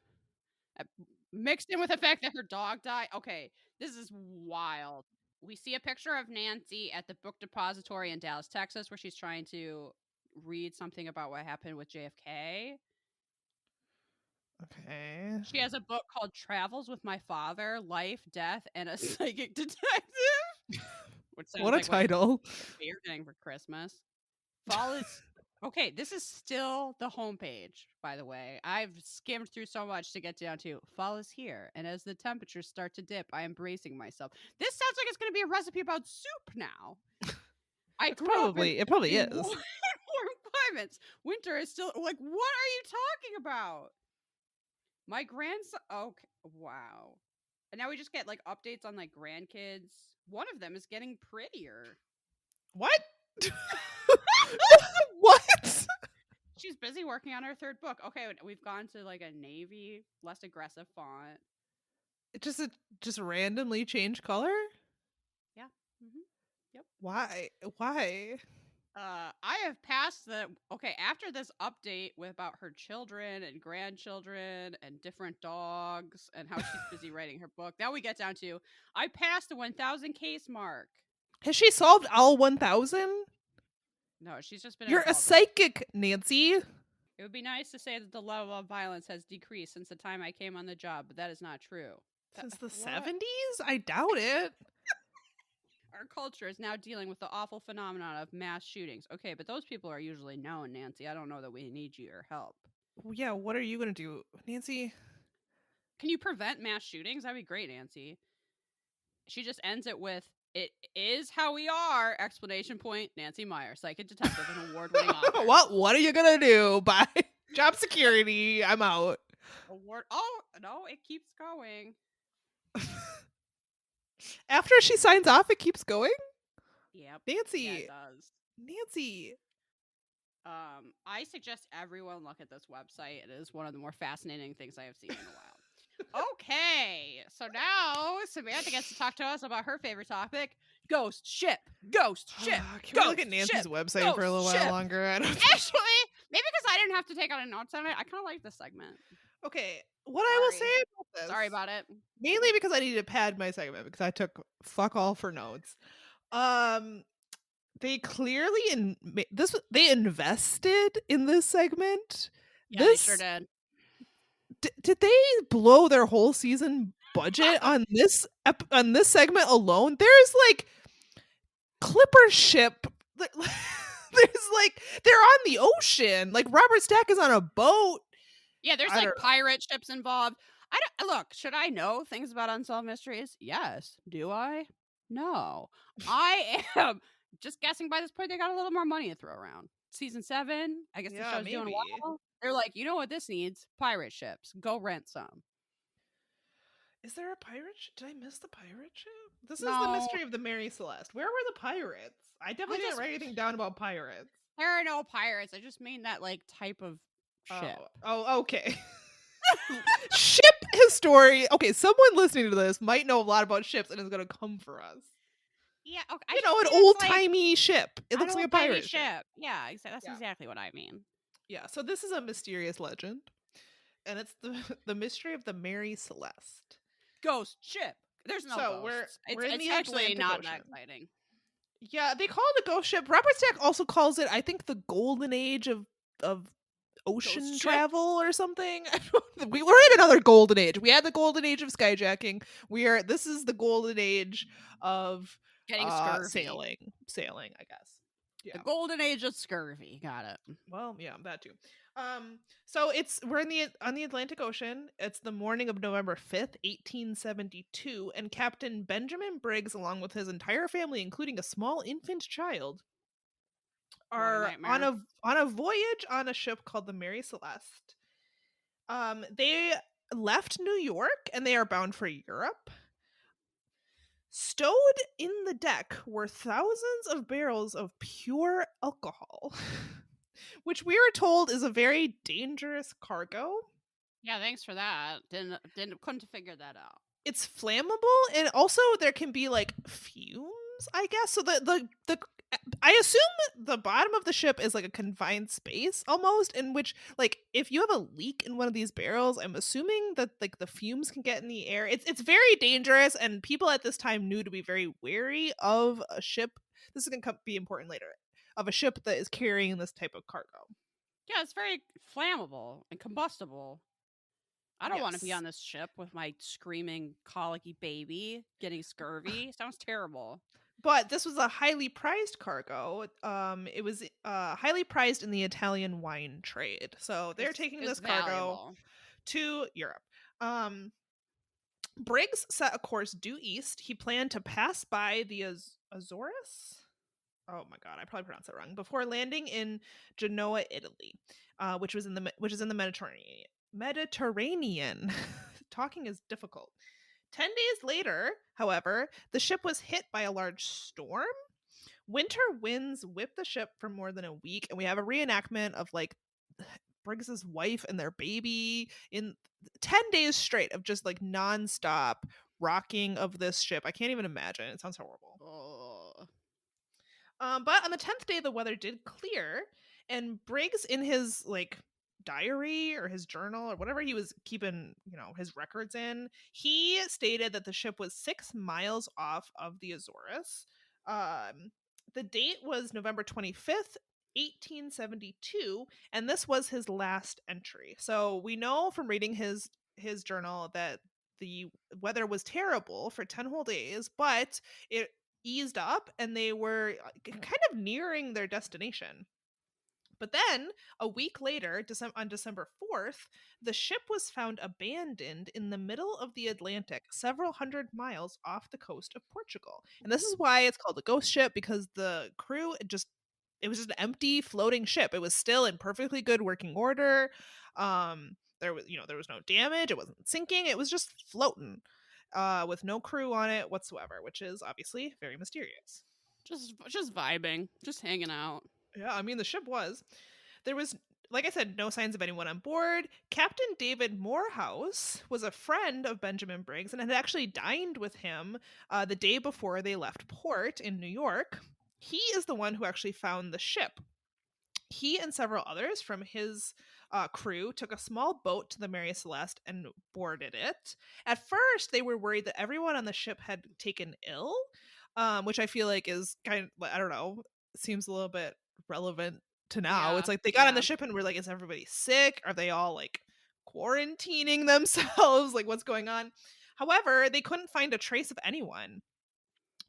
Uh, Mixed in with the fact that her dog died. Okay, this is wild. We see a picture of Nancy at the book depository in Dallas, Texas, where she's trying to read something about what happened with JFK. Okay. She has a book called Travels with My Father, Life, Death, and a Psychic Detective, which sounds What a like what title. you're getting for Christmas. Fall is okay. This is still the homepage, by the way. I've skimmed through so much to get down to fall is here, and as the temperatures start to dip, I am bracing myself. This sounds like it's going to be a recipe about soup now. I It's grew up in probably it probably in is. warm climates. Winter is still like, what are you talking about? My grandson. Okay, wow. And now we just get like updates on like grandkids. One of them is getting prettier. What? What? She's busy working on her third book. Okay, we've gone to like a navy, less aggressive font. It just randomly change color? Yeah. Yep. Why? Why? I have passed the okay after this update with about her children and grandchildren and different dogs and how she's busy writing her book. Now we get down to I passed the 1,000 case mark. Has she solved all 1000? No, she's just been You're a involved. psychic, Nancy. It would be nice to say that the level of violence has decreased since the time I came on the job, but that is not true. Since the What? 70s? I doubt it. Our culture is now dealing with the awful phenomenon of mass shootings. Okay, but those people are usually known, Nancy. I don't know that we need your help. Yeah, what are you going to do, Nancy? Can you prevent mass shootings? That'd be great, Nancy. She just ends it with "It is how we are!" Explanation point. Nancy Meyer, psychic detective and award-winning author. What are you going to do? Bye. Job security. I'm out. Award. Oh no, it keeps going. After she signs off, it keeps going? Yep. Nancy. Yeah, it does. Nancy. I suggest everyone look at this website. It is one of the more fascinating things I have seen in a while. Okay, so now Samantha gets to talk to us about her favorite topic: ghost ship. Ghost ship. Can we look at Nancy's website for a little while longer? I don't Actually, maybe because I didn't have to take out a notes on it, I kind of like this segment. Okay, what I will say about this. Sorry about it. Mainly because I needed to pad my segment because I took fuck all for notes. They clearly they invested in this segment. Yeah, they sure did. Did they blow their whole season budget on this segment alone? There's like clipper ship. There's like they're on the ocean. Like Robert Stack is on a boat. Yeah, there's like pirate ships involved. I don't look. Should I know things about Unsolved Mysteries? Yes. Do I? No. I am just guessing. By this point, they got a little more money to throw around. Season 7. I guess the show's doing well. They're like, you know what this needs? Pirate ships. Go rent some. Is there a pirate ship? Did I miss the pirate ship? This is the mystery of the Mary Celeste. Where were the pirates? I definitely didn't write anything down about pirates. There are no pirates. I just mean that like type of ship. Oh, okay. Ship history. Okay, someone listening to this might know a lot about ships and is going to come for us. Yeah, okay. You know, an old-timey ship. It looks like a pirate ship. Yeah, that's exactly what I mean. Yeah, so this is a mysterious legend. And it's the mystery of the Mary Celeste. Ghost ship. There's no ghosts. It's actually not that exciting. Yeah, they call it a ghost ship. Robert Stack also calls it, I think, the golden age of ocean travel or something. We're in another golden age. We had the golden age of skyjacking. This is the golden age of getting scurvy. Sailing, I guess. Yeah. The golden age of scurvy. Got it. Well, yeah, that too. So we're on the Atlantic Ocean. It's the morning of November 5th, 1872, and Captain Benjamin Briggs, along with his entire family, including a small infant child, What a are nightmare. on a voyage on a ship called the Mary Celeste. They left New York and they are bound for Europe. Stowed in the deck were thousands of barrels of pure alcohol, which we are told is a very dangerous cargo. Yeah, thanks for that. Didn't couldn't figure that out. It's flammable, and also there can be like fumes, I guess. So the I assume the bottom of the ship is like a confined space almost, in which like if you have a leak in one of these barrels, I'm assuming that like the fumes can get in the air. It's very dangerous, and people at this time knew to be very wary of a ship. This is gonna be important later, of a ship that is carrying this type of cargo. Yeah, it's very flammable and combustible. I don't want to be Yes. on this ship with my screaming colicky baby getting scurvy. Sounds terrible. But this was a highly prized cargo. It was highly prized in the Italian wine trade. So they're taking It's this cargo valuable. to Europe. Um, Briggs set a course due east. He planned to pass by the Azores. Oh my god, I probably pronounced that wrong. Before landing in Genoa, Italy, which is in the Mediterranean. Mediterranean. Talking is difficult. 10 days later, however, the ship was hit by a large storm. Winter winds whipped the ship for more than a week, and we have a reenactment of like Briggs's wife and their baby in 10 days straight of just like nonstop rocking of this ship. I can't even imagine. It sounds horrible. Oh. But on the 10th day, the weather did clear, and Briggs, in his like diary or his journal or whatever he was keeping, his records in, he stated that the ship was 6 miles off of the Azores. The date was November 25th. 1872, and this was his last entry. So we know from reading his journal that the weather was terrible for 10 whole days, but it eased up and they were kind of nearing their destination. But then, a week later, on December 4th, the ship was found abandoned in the middle of the Atlantic, several hundred miles off the coast of Portugal. And this is why it's called a ghost ship, because the crew it was just an empty floating ship. It was still in perfectly good working order. There was no damage. It wasn't sinking. It was just floating, with no crew on it whatsoever, which is obviously very mysterious. Just vibing, just hanging out. Yeah, I mean the ship was. There was, like I said, no signs of anyone on board. Captain David Morehouse was a friend of Benjamin Briggs and had actually dined with him the day before they left port in New York. He is the one who actually found the ship. He and several others from his crew took a small boat to the Mary Celeste and boarded it. At first, they were worried that everyone on the ship had taken ill, which I feel like is kind of, I don't know, seems a little bit relevant to now. It's Yeah, like they got on yeah. the ship and we're like, is everybody sick? Are they all like quarantining themselves? Like, what's going on? However, they couldn't find a trace of anyone.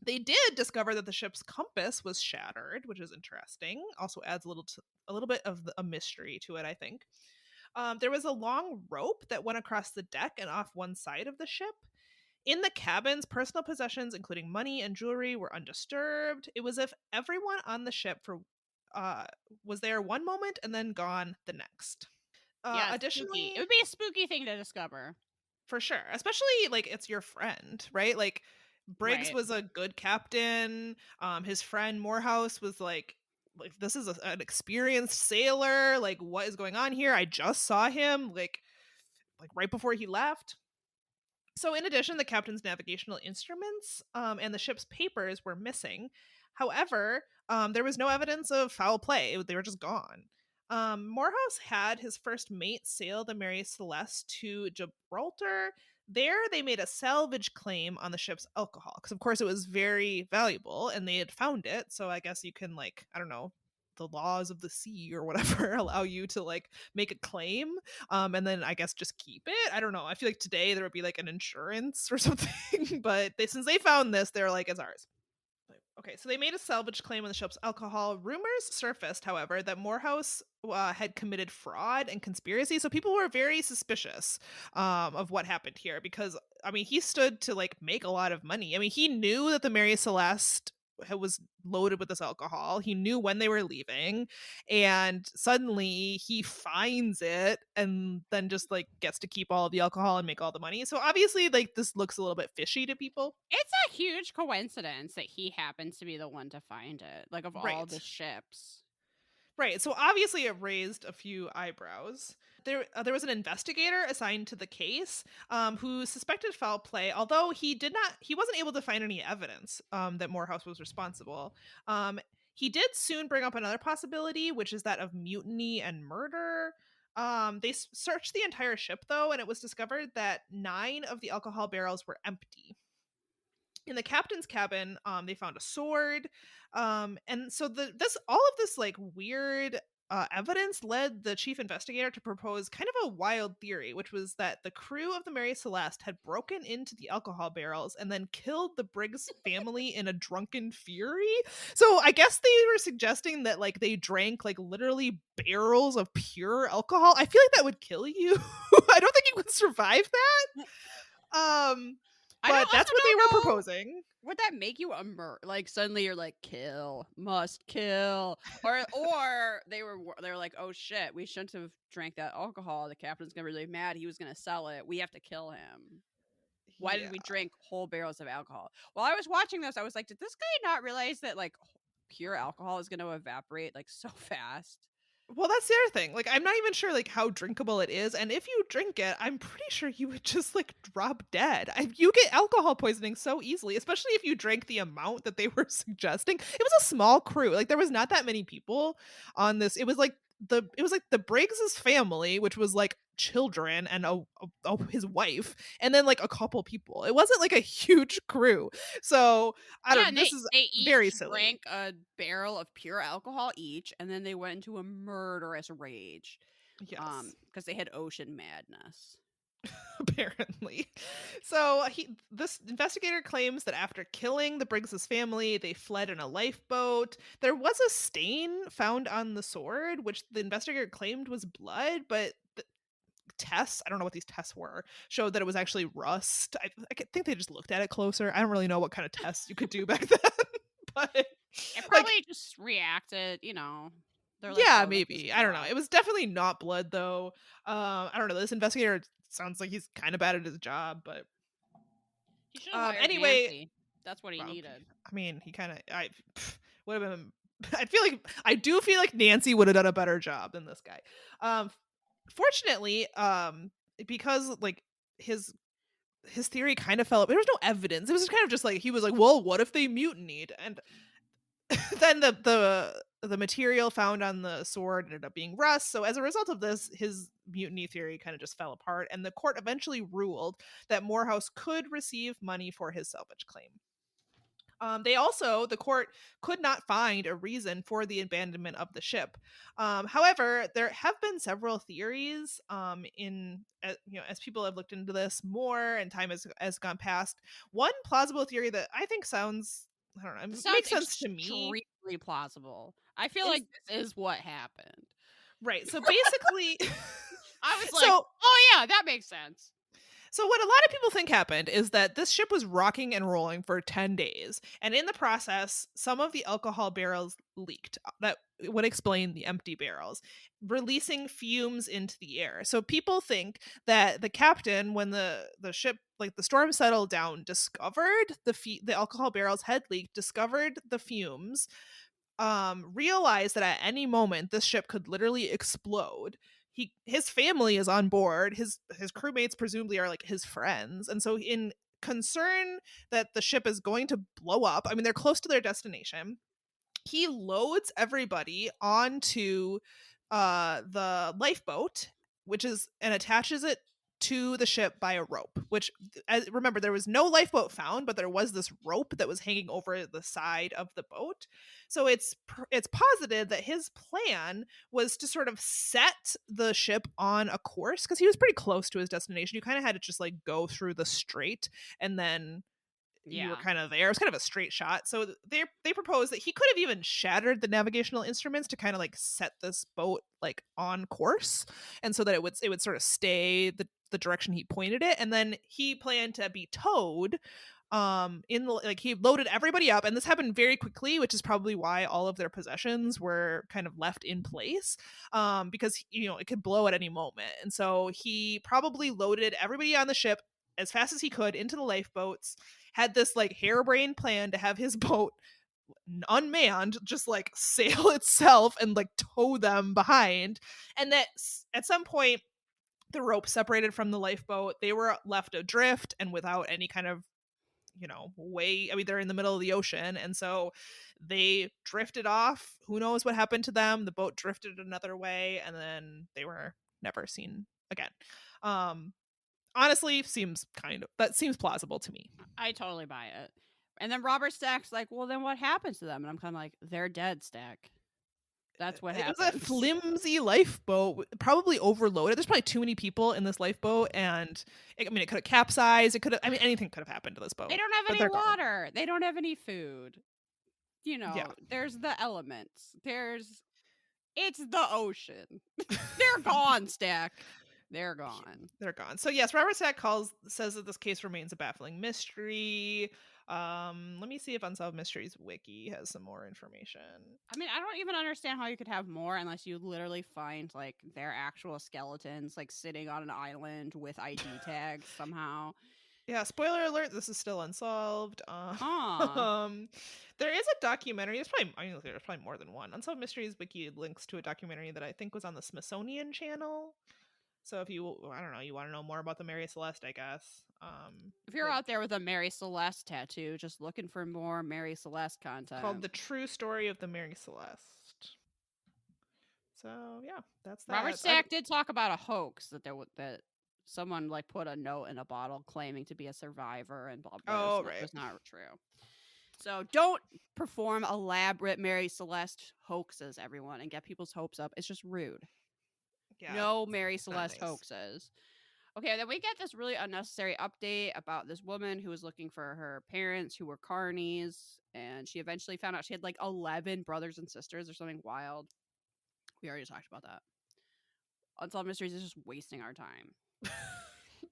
They did discover that the ship's compass was shattered, which is interesting. Also adds a little bit of a mystery to it, I think. There was a long rope that went across the deck and off one side of the ship. In the cabins, personal possessions, including money and jewelry, were undisturbed. It was if everyone on the ship uh, was there one moment and then gone the next. Yeah, it's spooky. It Additionally, would be a spooky thing to discover. for sure. Especially like it's your friend, right? Like Briggs Right. was a good captain. His friend Morehouse was like this is an experienced sailor. Like what is going on here? I just saw him like right before he left. So in addition, the captain's navigational instruments and the ship's papers were missing. However, there was no evidence of foul play. They were just gone. Morehouse had his first mate sail the Mary Celeste to Gibraltar. There, they made a salvage claim on the ship's alcohol because, of course, it was very valuable and they had found it. So I guess you can, like, I don't know, the laws of the sea or whatever allow you to like make a claim, and then I guess just keep it. I don't know. I feel like today there would be like an insurance or something, but since they found this, they're like, it's ours. Okay, so they made a salvage claim on the ship's alcohol. Rumors surfaced, however, that Morehouse had committed fraud and conspiracy. So people were very suspicious of what happened here because, I mean, he stood to like make a lot of money. I mean, he knew that the Mary Celeste was loaded with this alcohol. He knew when they were leaving, and suddenly he finds it and then just like gets to keep all of the alcohol and make all the money. So obviously like this looks a little bit fishy to people. It's a huge coincidence that he happens to be the one to find it, like, of all Right. the ships. Right. So obviously it raised a few eyebrows. There was an investigator assigned to the case who suspected foul play, although he wasn't able to find any evidence that Morehouse was responsible. Um, he did soon bring up another possibility, which is that of mutiny and murder. They searched the entire ship though, and it was discovered that 9 of the alcohol barrels were empty. In the captain's cabin, they found a sword, and so this all of this like weird evidence led the chief investigator to propose kind of a wild theory, which was that the crew of the Mary Celeste had broken into the alcohol barrels and then killed the Briggs family in a drunken fury. So I guess they were suggesting that like they drank like literally barrels of pure alcohol. I feel like that would kill you. I don't think you would survive that. I But also that's what they don't were know, proposing. would that make you a like, suddenly you're like, "Kill, must kill," or they were like, "Oh shit, we shouldn't have drank that alcohol. The captain's gonna be really mad. He was gonna sell it. We have to kill him. Why did Yeah. we drink whole barrels of alcohol?" While I was watching this, I was like, "Did this guy not realize that like pure alcohol is gonna evaporate like so fast?" Well, that's the other thing. Like, I'm not even sure like how drinkable it is, and if you drink it, I'm pretty sure you would just like drop dead. You get alcohol poisoning so easily, especially if you drank the amount that they were suggesting. It was a small crew. Like, there was not that many people on this. It was like the Briggs's family, which was like children and his wife, and then like a couple people. It wasn't like a huge crew. So I Yeah, don't. and This is they very each silly. drank a barrel of pure alcohol each, and then they went into a murderous rage, Yes. because they had ocean madness. Apparently. So this investigator claims that after killing the Briggs's family, they fled in a lifeboat. There was a stain found on the sword, which the investigator claimed was blood, but the tests, I don't know what these tests were, showed that it was actually rust. Think they just looked at it closer. I don't really know what kind of tests you could do back then, but It like, probably just reacted, you know. They're like, yeah, "Oh, this is maybe. I don't know. blood." It was definitely not blood though. I don't know. This investigator sounds like he's kind of bad at his job, but He should have hired anyway, Nancy. That's what he well, needed. I mean, he kind of would have been. I do feel like Nancy would have done a better job than this guy. Um, Fortunately, because like his his theory kind of fell. There was no evidence. It was kind of just like he was like, well, what if they mutinied? And then the material found on the sword ended up being rust. So as a result of this, his mutiny theory kind of just fell apart, and the court eventually ruled that Morehouse could receive money for his salvage claim. The court could not find a reason for the abandonment of the ship. However, there have been several theories as people have looked into this more and time has gone past. One plausible theory that I think sounds, I don't know, This it sounds makes sense to me extremely plausible. I feel is like this is what happened. right. So basically, I was like, so "Oh yeah, that makes sense." So what a lot of people think happened is that this ship was rocking and rolling for 10 days, and in the process, some of the alcohol barrels leaked. That would explain the empty barrels, releasing fumes into the air. So people think that the captain, when the ship, like the storm settled down, discovered the alcohol barrels had leaked, discovered the fumes, realized that at any moment this ship could literally explode. His family is on board. His crewmates presumably are like his friends, and so in concern that the ship is going to blow up, I mean they're close to their destination, he loads everybody onto the lifeboat, which is and attaches it to the ship by a rope. Which, remember, there was no lifeboat found, but there was this rope that was hanging over the side of the boat. So it's posited that his plan was to sort of set the ship on a course because he was pretty close to his destination. You kind of had to just like go through the strait, and then you were Yeah. kind of there. It was kind of a straight shot. So they proposed that he could have even shattered the navigational instruments to kind of like set this boat like on course, and so that it would sort of stay the direction he pointed it. And then he planned to be towed In the like he loaded everybody up, and this happened very quickly, which is probably why all of their possessions were kind of left in place, because it could blow at any moment. And so he probably loaded everybody on the ship as fast as he could into the lifeboats, had this like harebrained plan to have his boat unmanned just like sail itself and like tow them behind, and that at some point the rope separated from the lifeboat. They were left adrift and without any kind of way. I mean, they're in the middle of the ocean, and so they drifted off. Who knows what happened to them? The boat drifted another way, and then they were never seen again. Honestly, that seems plausible to me. I totally buy it. And then Robert Stack's like, well, then what happens to them? And I'm kind of like, they're dead, Stack. That's what It was happens. a flimsy lifeboat, probably overloaded. There's probably too many people in this lifeboat, and it could have capsized. Anything could have happened to this boat. They don't have but any water. They don't have any food. Yeah. There's the elements. It's the ocean. They're gone, Stack. They're gone. They're gone. So yes, Robert Stack says that this case remains a baffling mystery. Let me see if Unsolved Mysteries wiki has some more information. I mean, I don't even understand how you could have more unless you literally find like their actual skeletons like sitting on an island with ID tags somehow. Yeah, spoiler alert, this is still unsolved. Huh. There is a documentary. There's probably more than one. Unsolved Mysteries wiki links to a documentary that I think was on the Smithsonian Channel. So if you want to know more about the Mary Celeste, I guess. If you're out there with a Mary Celeste tattoo, just looking for more Mary Celeste content. Called The True Story of the Mary Celeste. So yeah, that's that. Robert Stack did talk about a hoax that someone like put a note in a bottle claiming to be a survivor and blah blah. It was not true. So don't perform elaborate Mary Celeste hoaxes, everyone, and get people's hopes up. It's just rude. Yeah, no Mary Celeste hoaxes. Okay, then we get this really unnecessary update about this woman who was looking for her parents who were carnies, and she eventually found out she had like 11 brothers and sisters or something wild. We already talked about that. Unsolved Mysteries is just wasting our time.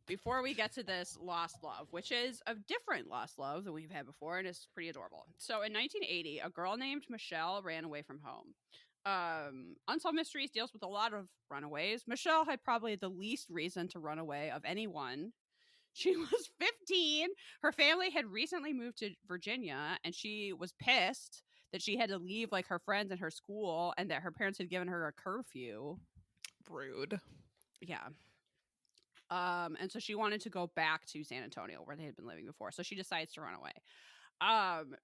Before we get to this lost love, which is a different lost love than we've had before, and it's pretty adorable. So in 1980, a girl named Michelle ran away from home. Unsolved Mysteries deals with a lot of runaways. Michelle had probably the least reason to run away of anyone. She was 15. Her family had recently moved to Virginia, and she was pissed that she had to leave like her friends and her school, and that her parents had given her a curfew. Rude. Yeah. And so she wanted to go back to San Antonio where they had been living before. So she decides to run away.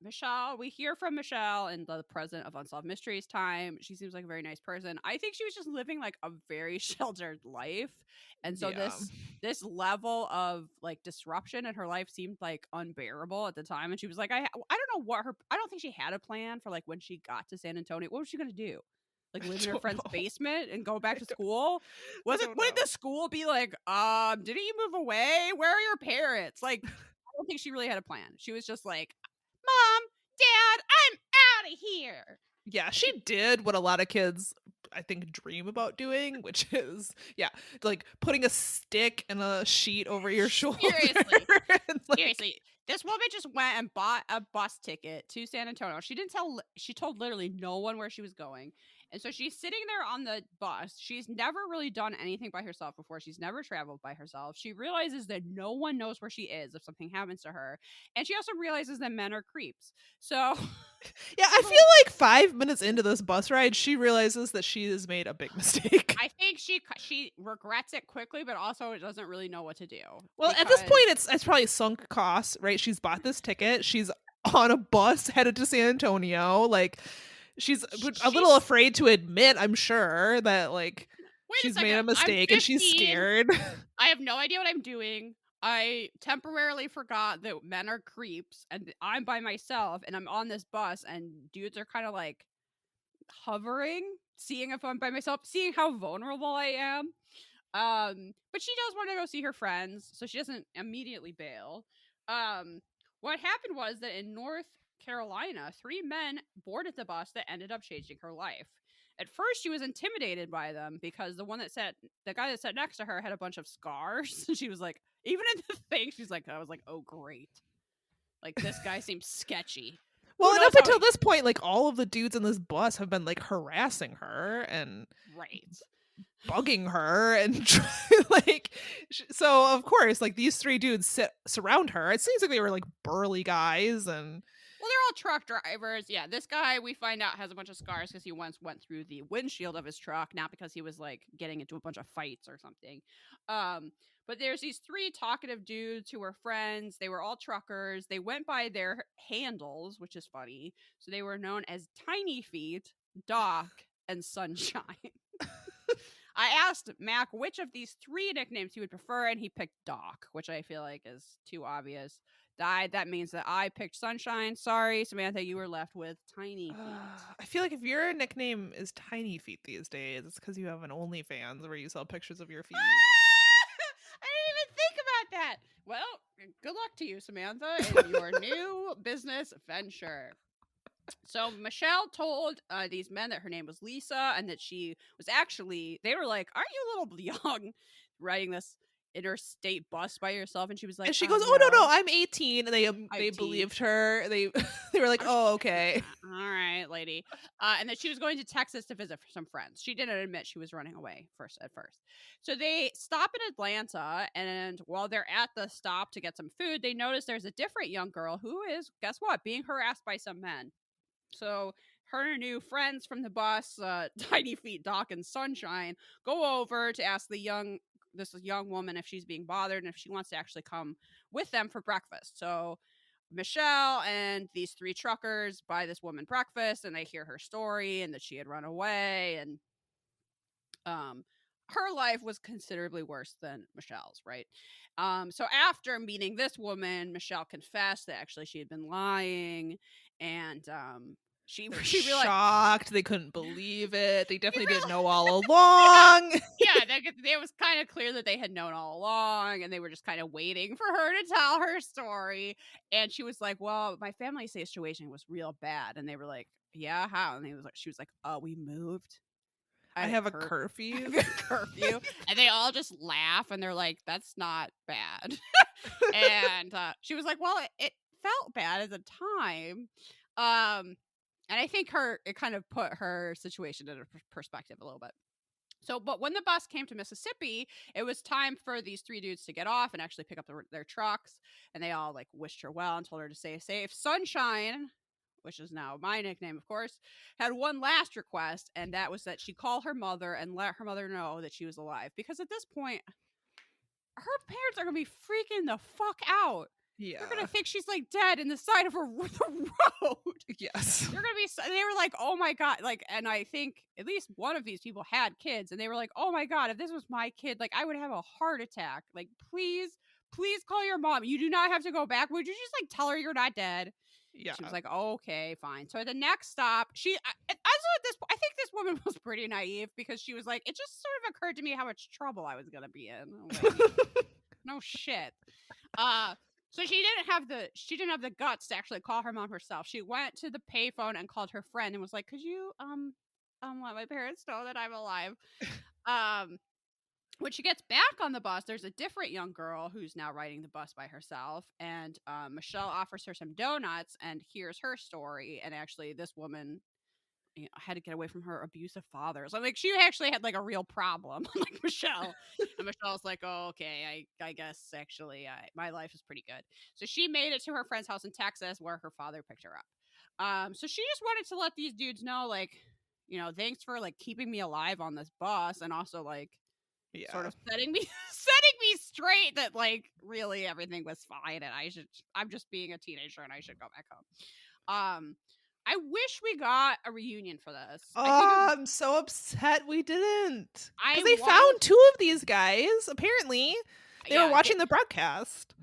Michelle, we hear from Michelle in the present of Unsolved Mysteries time. She seems like a very nice person. I think she was just living like a very sheltered life. And so this level of like disruption in her life seemed like unbearable at the time. And she was like, I don't know I don't think she had a plan for like when she got to San Antonio. What was she gonna do? Like live in her friend's basement and go back to would the school be like, didn't you move away? Where are your parents? Like, I don't think she really had a plan. She was just like, Mom, Dad, I'm out of here. Yeah, she did what a lot of kids I think dream about doing, which is like putting a stick and a sheet over your shoulder. Seriously. This woman just went and bought a bus ticket to San Antonio. She told literally no one where she was going. And so she's sitting there on the bus. She's never really done anything by herself before. She's never traveled by herself. She realizes that no one knows where she is if something happens to her. And she also realizes that men are creeps. So yeah, I feel like 5 minutes into this bus ride, she realizes that she has made a big mistake. I think she regrets it quickly, but also doesn't really know what to do. Well, at this point, it's probably sunk costs, right? She's bought this ticket. She's on a bus headed to San Antonio. Like, she's a little afraid to admit, I'm sure, that like she's made a mistake and she's scared. I have no idea what I'm doing. I temporarily forgot that men are creeps and I'm by myself and I'm on this bus and dudes are kind of like hovering, seeing if I'm by myself, seeing how vulnerable I am. But she does want to go see her friends, so she doesn't immediately bail. What happened was that in North Carolina, 3 men boarded the bus that ended up changing her life. At first, she was intimidated by them because the guy that sat next to her had a bunch of scars. And she was like, even in the thing, she's like, I was like, oh, great. Like, this guy seems sketchy. Well, Who and knows up how until he... this point, like all of the dudes in this bus have been like harassing her and Right. bugging her and like so of course like these three dudes surround her. It seems like they were like burly guys and Well, they're all truck drivers. Yeah, this guy we find out has a bunch of scars because he once went through the windshield of his truck, not because he was like getting into a bunch of fights or something. But there's these three talkative dudes who were friends. They were all truckers. They went by their handles, which is funny. So they were known as Tiny Feet, Doc, and Sunshine. I asked Mac which of these three nicknames he would prefer, and he picked Doc, which I feel like is too obvious. That means that I picked Sunshine. Sorry, Samantha, you were left with Tiny Feet. I feel like if your nickname is Tiny Feet these days, it's because you have an OnlyFans where you sell pictures of your feet. I didn't even think about that. Well, good luck to you, Samantha, in your new business venture. So Michelle told these men that her name was Lisa and that she was actually, they were like, aren't you a little young riding this interstate bus by yourself? And she was like, And she goes, "Oh no, no, I'm 18." And they I'm believed her. They they were like, "Oh, okay." all right, lady. And that she was going to Texas to visit some friends. She didn't admit she was running away at first. So they stop in Atlanta, and while they're at the stop to get some food, they notice there's a different young girl who is, guess what, being harassed by some men. So her new friends from the bus, Tiny Feet, Doc, and Sunshine, go over to ask this young woman if she's being bothered and if she wants to actually come with them for breakfast. So Michelle and these three truckers buy this woman breakfast, and they hear her story and that she had run away, and her life was considerably worse than Michelle's, right? So after meeting this woman, Michelle confessed that actually she had been lying, and she realized, shocked. They couldn't believe it. They definitely didn't know all along. yeah, it was kind of clear that they had known all along, and they were just kind of waiting for her to tell her story. And she was like, "Well, my family situation was real bad," and they were like, "Yeah, how?" And she was like, "Oh, we moved. I have a curfew. curfew," and they all just laugh, and they're like, "That's not bad." And she was like, "Well, it felt bad at the time." And I think it kind of put her situation into perspective a little bit. So, but when the bus came to Mississippi, it was time for these three dudes to get off and actually pick up their trucks. And they all like wished her well and told her to stay safe. Sunshine, which is now my nickname, of course, had one last request, and that was that she call her mother and let her mother know that she was alive. Because at this point, her parents are going to be freaking the fuck out. Yeah. They're going to think she's like dead in the side of the road. Yes. They're going to be, they were like, oh my God. Like, and I think at least one of these people had kids, and they were like, oh my God, if this was my kid, like I would have a heart attack. Like, please call your mom. You do not have to go back. Would you just like tell her you're not dead? Yeah. She was like, oh, okay, fine. So at the next stop, I think this woman was pretty naive because she was like, it just sort of occurred to me how much trouble I was going to be in. Like, no shit. So she didn't have the guts to actually call her mom herself. She went to the payphone and called her friend and was like, could you let my parents know that I'm alive? When she gets back on the bus, there's a different young girl who's now riding the bus by herself, and Michelle offers her some donuts and hears her story. And actually, this woman, had to get away from her abusive father. So like she actually had like a real problem, like Michelle. And Michelle's like, oh, okay, I guess actually my life is pretty good. So she made it to her friend's house in Texas where her father picked her up. So she just wanted to let these dudes know, like, thanks for like keeping me alive on this bus, and also like sort of setting me straight that like really everything was fine, and I'm just being a teenager and I should go back home. I wish we got a reunion for this. I'm so upset we didn't. Because they wanted- found two of these guys. Apparently, they were watching the broadcast.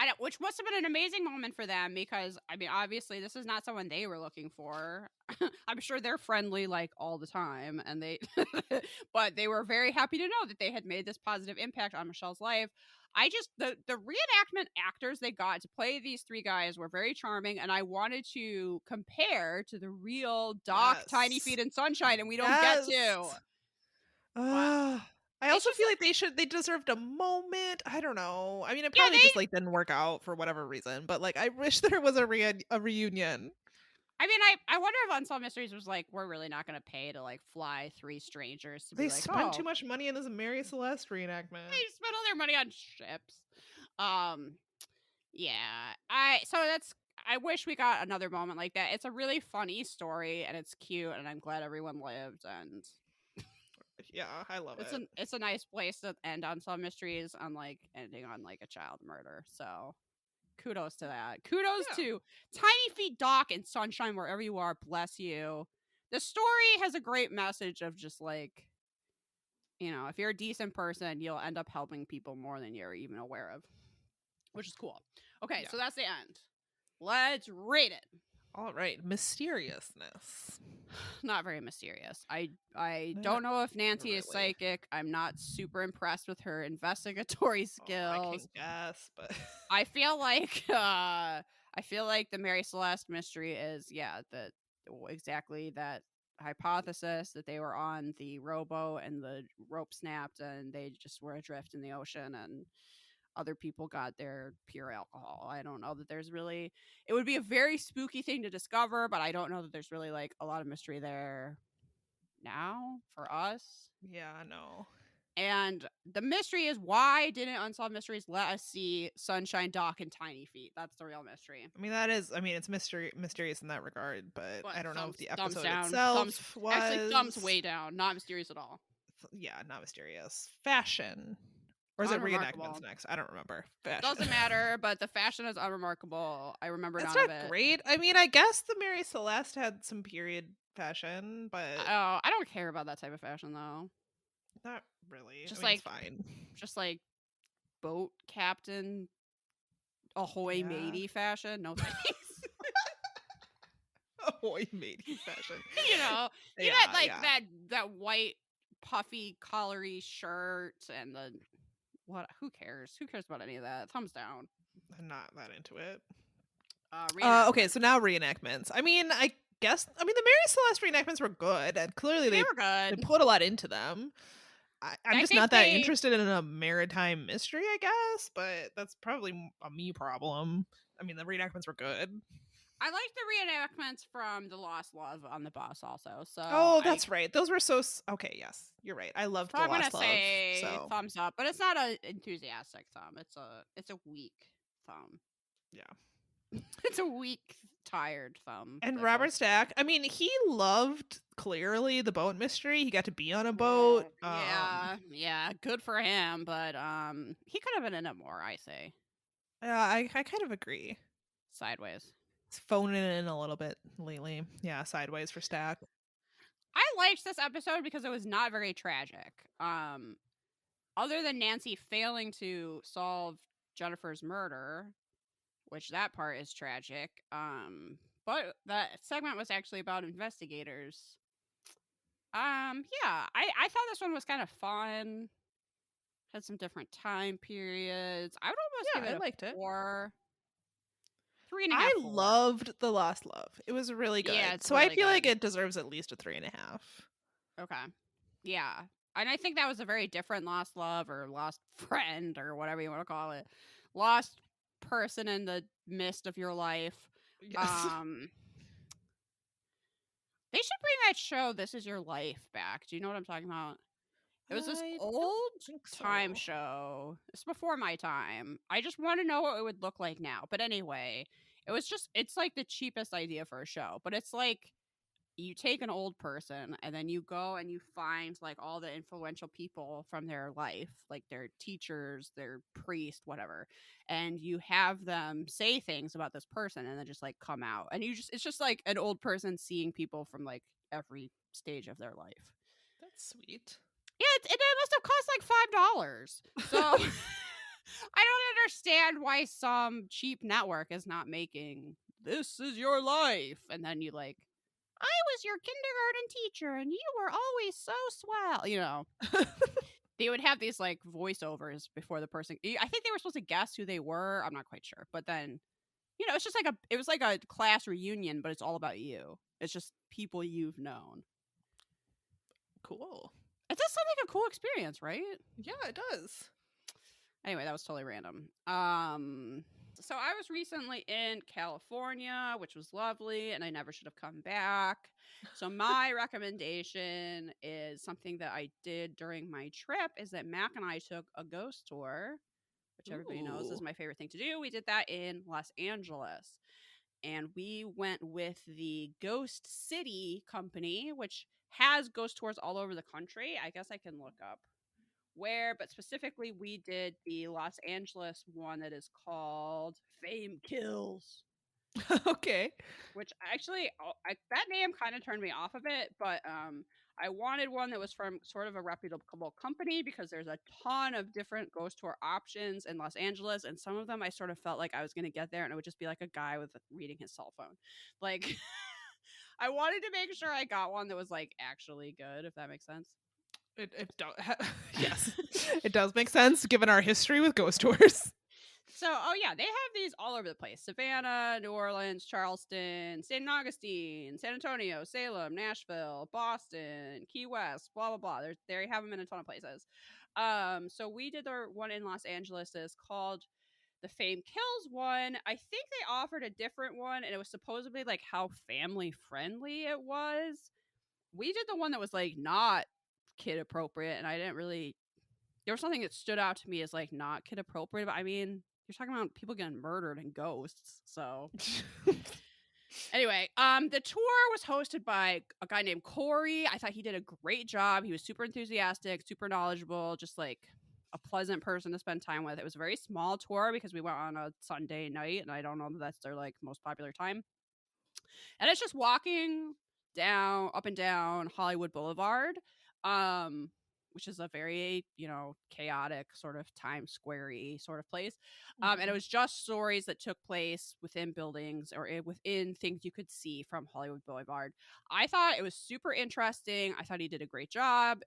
I know, which must have been an amazing moment for them because, I mean, obviously this is not someone they were looking for. I'm sure they're friendly like all the time, and but they were very happy to know that they had made this positive impact on Michelle's life. The reenactment actors they got to play these three guys were very charming, and I wanted to compare to the real Doc, Tiny Feet, and Sunshine, and we don't get to. I also feel like they deserved a moment. I don't know. I mean, it Yeah, probably just like didn't work out for whatever reason, but like I wish there was a reunion. I mean, I wonder if Unsolved Mysteries was like, we're really not going to pay to like fly 3 strangers to They be like, spent too much money in this Mary Celeste reenactment. they spent all their money on ships. Yeah. I wish we got another moment like that. It's a really funny story and it's cute and I'm glad everyone lived and Yeah, I love it. It's a nice place to end Unsolved Mysteries on like ending on like a child murder. So kudos to that. Kudos to Tiny Feet Doc and Sunshine wherever you are. Bless you. The story has a great message of just like, you know, if you're a decent person, you'll end up helping people more than you're even aware of, which is cool. Okay, so that's the end. Let's rate it. All right, mysteriousness. Not very mysterious. I don't know if Nancy is psychic. I'm not super impressed with her investigatory skills. I can guess, but I feel like the Mary Celeste mystery is that exactly that hypothesis that they were on the rowboat and the rope snapped and they just were adrift in the ocean and other people got their pure alcohol. I don't know that there's really, it would be a very spooky thing to discover, but I don't know that there's really like a lot of mystery there now for us. Yeah, no. And the mystery is, why didn't Unsolved Mysteries let us see Sunshine, Doc, and Tiny Feet? That's the real mystery. I mean, it's mysterious in that regard, but I don't know if the episode itself was. Actually, thumbs way down. Not mysterious at all. Yeah, not mysterious. Fashion. Or is it reenactments next? I don't remember. Fashion. Doesn't matter, but the fashion is unremarkable. I remember That's none not of it. great. I mean, I guess the Mary Celeste had some period fashion, but I don't care about that type of fashion though. Not really. Just it's fine. Just like boat captain ahoy matey fashion. No thanks. Ahoy matey fashion. You know, you had like that white puffy collary shirt and the what? Who cares? Who cares about any of that? Thumbs down. I'm not that into it. Okay, so now reenactments. I mean, the Mary Celeste reenactments were good, and clearly they were good. They put a lot into them. I'm just not that interested in a maritime mystery, I guess, but that's probably a me problem. I mean, the reenactments were good. I like the reenactments from The Lost Love on the Bus also. So that's right. Those were so okay. Yes, you're right. I loved The Lost Love. I'm gonna say thumbs up, but it's not an enthusiastic thumb. It's a weak thumb. Yeah, it's a weak, tired thumb. And Robert Stack, I mean, he loved clearly the boat mystery. He got to be on a boat. Yeah, good for him. But he could have been in it more. I say. Yeah, I kind of agree. Sideways. It's phoning in a little bit lately. Yeah, sideways for Stack. I liked this episode because it was not very tragic. Other than Nancy failing to solve Jennifer's murder, which that part is tragic. But that segment was actually about investigators. Yeah, I thought this one was kind of fun. Had some different time periods. I would almost give it a 4. 3.5. I loved The Lost Love. It was really good. Yeah, so really I feel like it deserves at least a 3.5. Okay. Yeah. And I think that was a very different Lost Love or Lost Friend or whatever you want to call it. Lost person in the mist of your life. Yes. They should bring that show This Is Your Life back. Do you know what I'm talking about? It was this old time show. It's before my time. I just want to know what it would look like now. But anyway, it's like the cheapest idea for a show. But it's like you take an old person and then you go and you find like all the influential people from their life, like their teachers, their priest, whatever. And you have them say things about this person and then just like come out. And it's just like an old person seeing people from like every stage of their life. That's sweet. Yeah, it must have cost like $5. So I don't understand why some cheap network is not making This Is Your Life. And then you like, I was your kindergarten teacher and you were always so swell. You know, they would have these like voiceovers before the person. I think they were supposed to guess who they were. I'm not quite sure. But then, you know, it's just like it was like a class reunion, but it's all about you. It's just people you've known. Cool. It does sound like a cool experience, right? Yeah, it does. Anyway, that was totally random. So I was recently in California, which was lovely, and I never should have come back. So my recommendation is something that I did during my trip is that Mac and I took a ghost tour, which everybody knows is Ooh. my favorite thing to do. We did that in Los Angeles. And we went with the Ghost City company, which has ghost tours all over the country. I guess I can look up where, but specifically, we did the Los Angeles one that is called Fame Kills. Okay. Which actually, that name kind of turned me off of it, but I wanted one that was from sort of a reputable company because there's a ton of different ghost tour options in Los Angeles, and some of them I sort of felt like I was going to get there and it would just be like a guy with reading his cell phone. Like, I wanted to make sure I got one that was like actually good, if that makes sense. It do- yes, it does make sense given our history with ghost tours. So, oh yeah, they have these all over the place: Savannah, New Orleans, Charleston, St. Augustine, San Antonio, Salem, Nashville, Boston, Key West, blah blah blah. They have them in a ton of places. So we did the one in Los Angeles that is called the Fame Kills one. I think they offered a different one, and it was supposedly like how family friendly it was. We did the one that was like not kid appropriate, and I didn't really. There was something that stood out to me as like not kid appropriate, but I mean, you're talking about people getting murdered and ghosts. So anyway, the tour was hosted by a guy named Corey. I thought he did a great job. He was super enthusiastic, super knowledgeable, just like a pleasant person to spend time with. It was a very small tour because we went on a Sunday night, and I don't know that that's their like most popular time. And it's just walking down, up and down Hollywood Boulevard, which is a very, chaotic sort of Times Square-y sort of place. And it Mhm. was just stories that took place within buildings or within things you could see from Hollywood Boulevard. I thought it was super interesting. I thought he did a great job.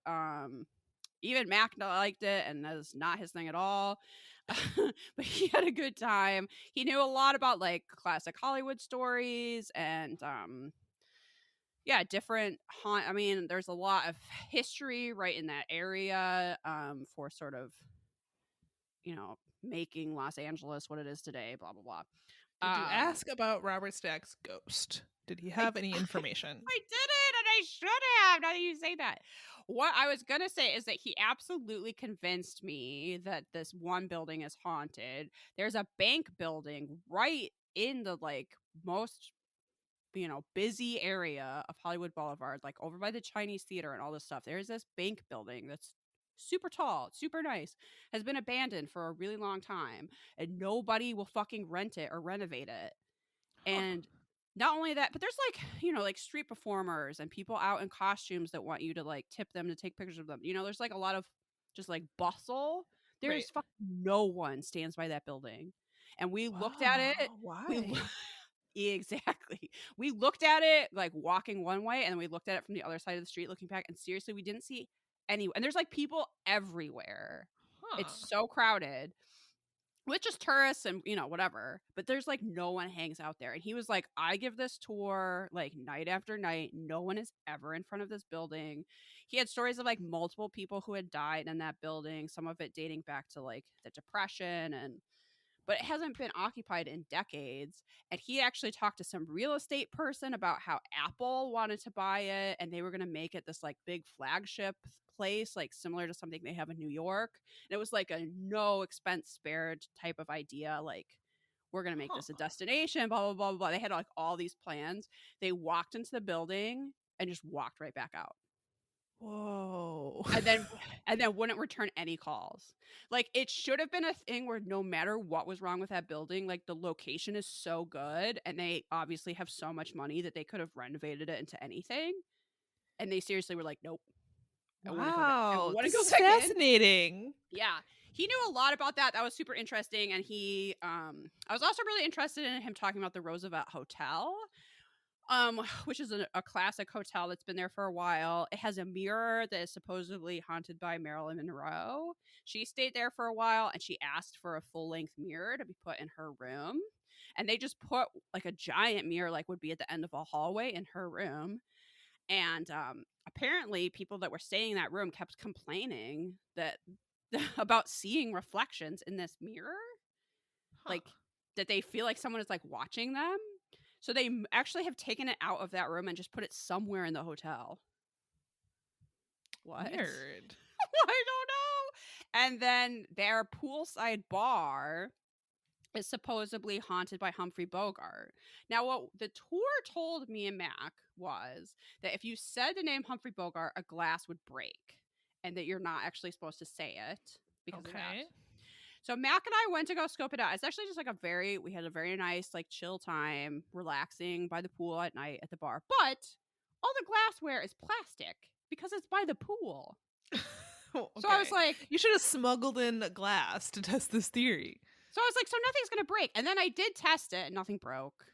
Even Mac liked it, and that is not his thing at all. But he had a good time. He knew a lot about like classic Hollywood stories and yeah, different haunt. I mean, there's a lot of history right in that area for sort of, making Los Angeles what it is today, blah blah blah. Did you Um ask about Robert Stack's ghost? Did he I have any information? I didn't, and I should have. Now that you say that, what I was gonna say is that he absolutely convinced me that this one building is haunted. There's a bank building right in the like most busy area of Hollywood Boulevard, like over by the Chinese theater and all this stuff. There's this bank building that's super tall, super nice, has been abandoned for a really long time, and nobody will fucking rent it or renovate it. Huh. And not only that, but there's like, like street performers and people out in costumes that want you to like tip them to take pictures of them. There's like a lot of just like bustle. Right. There's fucking no one stands by that building. And we looked at it. Wow. We lo- Why? exactly. We looked at it like walking one way and then we looked at it from the other side of the street looking back, and seriously we didn't see any, and there's like people everywhere. It's Huh. so crowded with just tourists and whatever, but there's like no one hangs out there. And he was like, I give this tour like night after night, no one is ever in front of this building. He had stories of like multiple people who had died in that building, some of it dating back to like the depression, and but it hasn't been occupied in decades. And he actually talked to some real estate person about how Apple wanted to buy it and they were going to make it this like big flagship place, like similar to something they have in New York. And it was like a no expense spared type of idea. Like, we're going to make Huh. this a destination, blah, blah, blah, blah, blah. They had like all these plans. They walked into the building and just walked right back out, Whoa. and then wouldn't return any calls. Like, it should have been a thing where no matter what was wrong with that building, like the location is so good and they obviously have so much money that they could have renovated it into anything. And they seriously were like, nope, I wouldn't go back. I Wow. wouldn't This go is back in. fascinating. Yeah. He knew a lot about that. That was super interesting. And I was also really interested in him talking about the Roosevelt Hotel, which is a classic hotel that's been there for a while. It has a mirror that is supposedly haunted by Marilyn Monroe. She stayed there for a while and she asked for a full-length mirror to be put in her room. And they just put like a giant mirror, like would be at the end of a hallway, in her room. And apparently people that were staying in that room kept complaining that about seeing reflections in this mirror, Huh. like that they feel like someone is like watching them. So they actually have taken it out of that room and just put it somewhere in the hotel. What? Weird. I don't know. And then their poolside bar is supposedly haunted by Humphrey Bogart. Now, what the tour told me and Mac was that if you said the name Humphrey Bogart, a glass would break, and that you're not actually supposed to say it because of that. Okay. So Mac and I went to go scope it out. It's actually just like we had a very nice, like, chill time, relaxing by the pool at night at the bar. But all the glassware is plastic because it's by the pool. Okay. So I was like, you should have smuggled in a glass to test this theory. so nothing's gonna break. And then I did test it and nothing broke.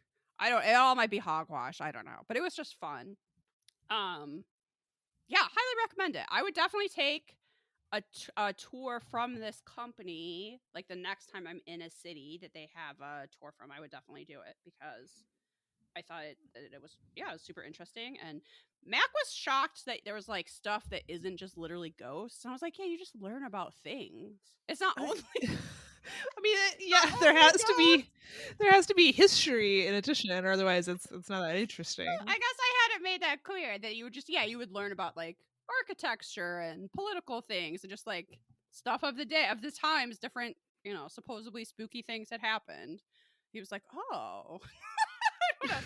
It all might be hogwash. I don't know. But it was just fun. Yeah, highly recommend it. I would definitely take a tour from this company. Like the next time I'm in a city that they have a tour from, I would definitely do it because I thought it was, yeah, it was super interesting. And Mac was shocked that there was like stuff that isn't just literally ghosts. And I was like, yeah, you just learn about things. It's not only. I mean, yeah, there has to be history in addition, or otherwise it's not that interesting. I guess I hadn't made that clear that you would just, you would learn about like architecture and political things and just like stuff of the day, of the times, different, supposedly spooky things that happened. He was like, oh.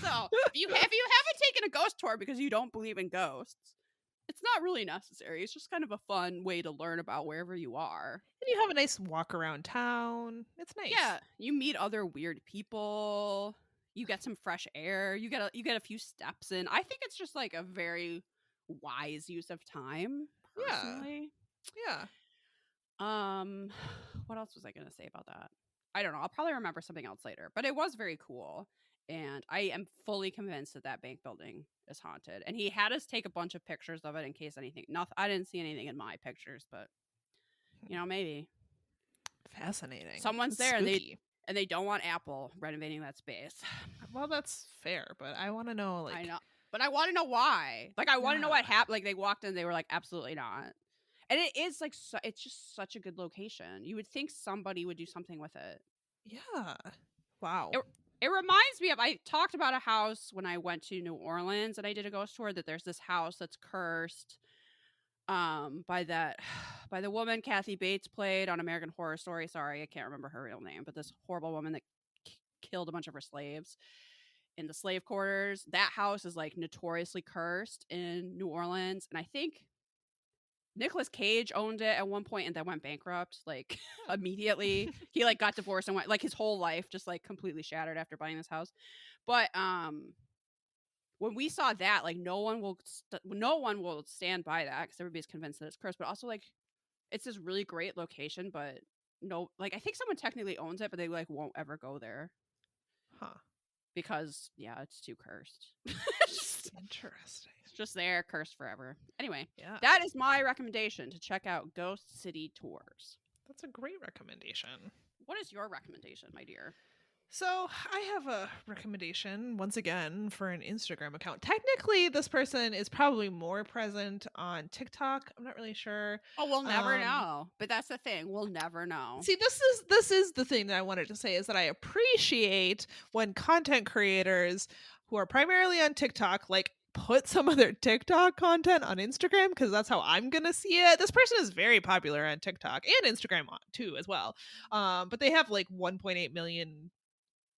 So if you haven't taken a ghost tour because you don't believe in ghosts, it's not really necessary. It's just kind of a fun way to learn about wherever you are. And you have a nice walk around town. It's nice. Yeah, you meet other weird people. You get some fresh air. You get a few steps in. I think it's just like a very wise use of time, personally. Yeah. What else was I going to say about that? I don't know. I'll probably remember something else later. But it was very cool. And I am fully convinced that bank building is haunted. And he had us take a bunch of pictures of it in case anything. I didn't see anything in my pictures, but maybe. Fascinating. Someone's That's there spooky. and they don't want Apple renovating that space. Well, that's fair, but I want to know, like, I know, but I want to know why. Like, I want to know what happened. Like, they walked in, they were like, absolutely not. And it is like, it's just such a good location. You would think somebody would do something with it. Yeah. Wow. It reminds me of, I talked about a house when I went to New Orleans and I did a ghost tour, that there's this house that's cursed by the woman Kathy Bates played on American Horror Story. Sorry, I can't remember her real name, but this horrible woman that killed a bunch of her slaves in the slave quarters. That house is like notoriously cursed in New Orleans, and I think Nicolas Cage owned it at one point and then went bankrupt, like, immediately. He like got divorced and went, like, his whole life just like completely shattered after buying this house. But when we saw that, like, no one will stand by that because everybody's convinced that it's cursed. But also, like, it's this really great location, but no, like, I think someone technically owns it, but they like won't ever go there. Huh. Because it's too cursed. Interesting. It's just there, cursed forever. Anyway, Yeah. that is my recommendation, to check out Ghost City Tours. That's a great recommendation. What is your recommendation, my dear? So I have a recommendation once again for an Instagram account. Technically, this person is probably more present on TikTok. I'm not really sure. Oh, we'll never know. But that's the thing. We'll never know. See, this is the thing that I wanted to say, is that I appreciate when content creators who are primarily on TikTok, like, put some of their TikTok content on Instagram, because that's how I'm gonna see it. This person is very popular on TikTok and Instagram too as well. But they have like 1.8 million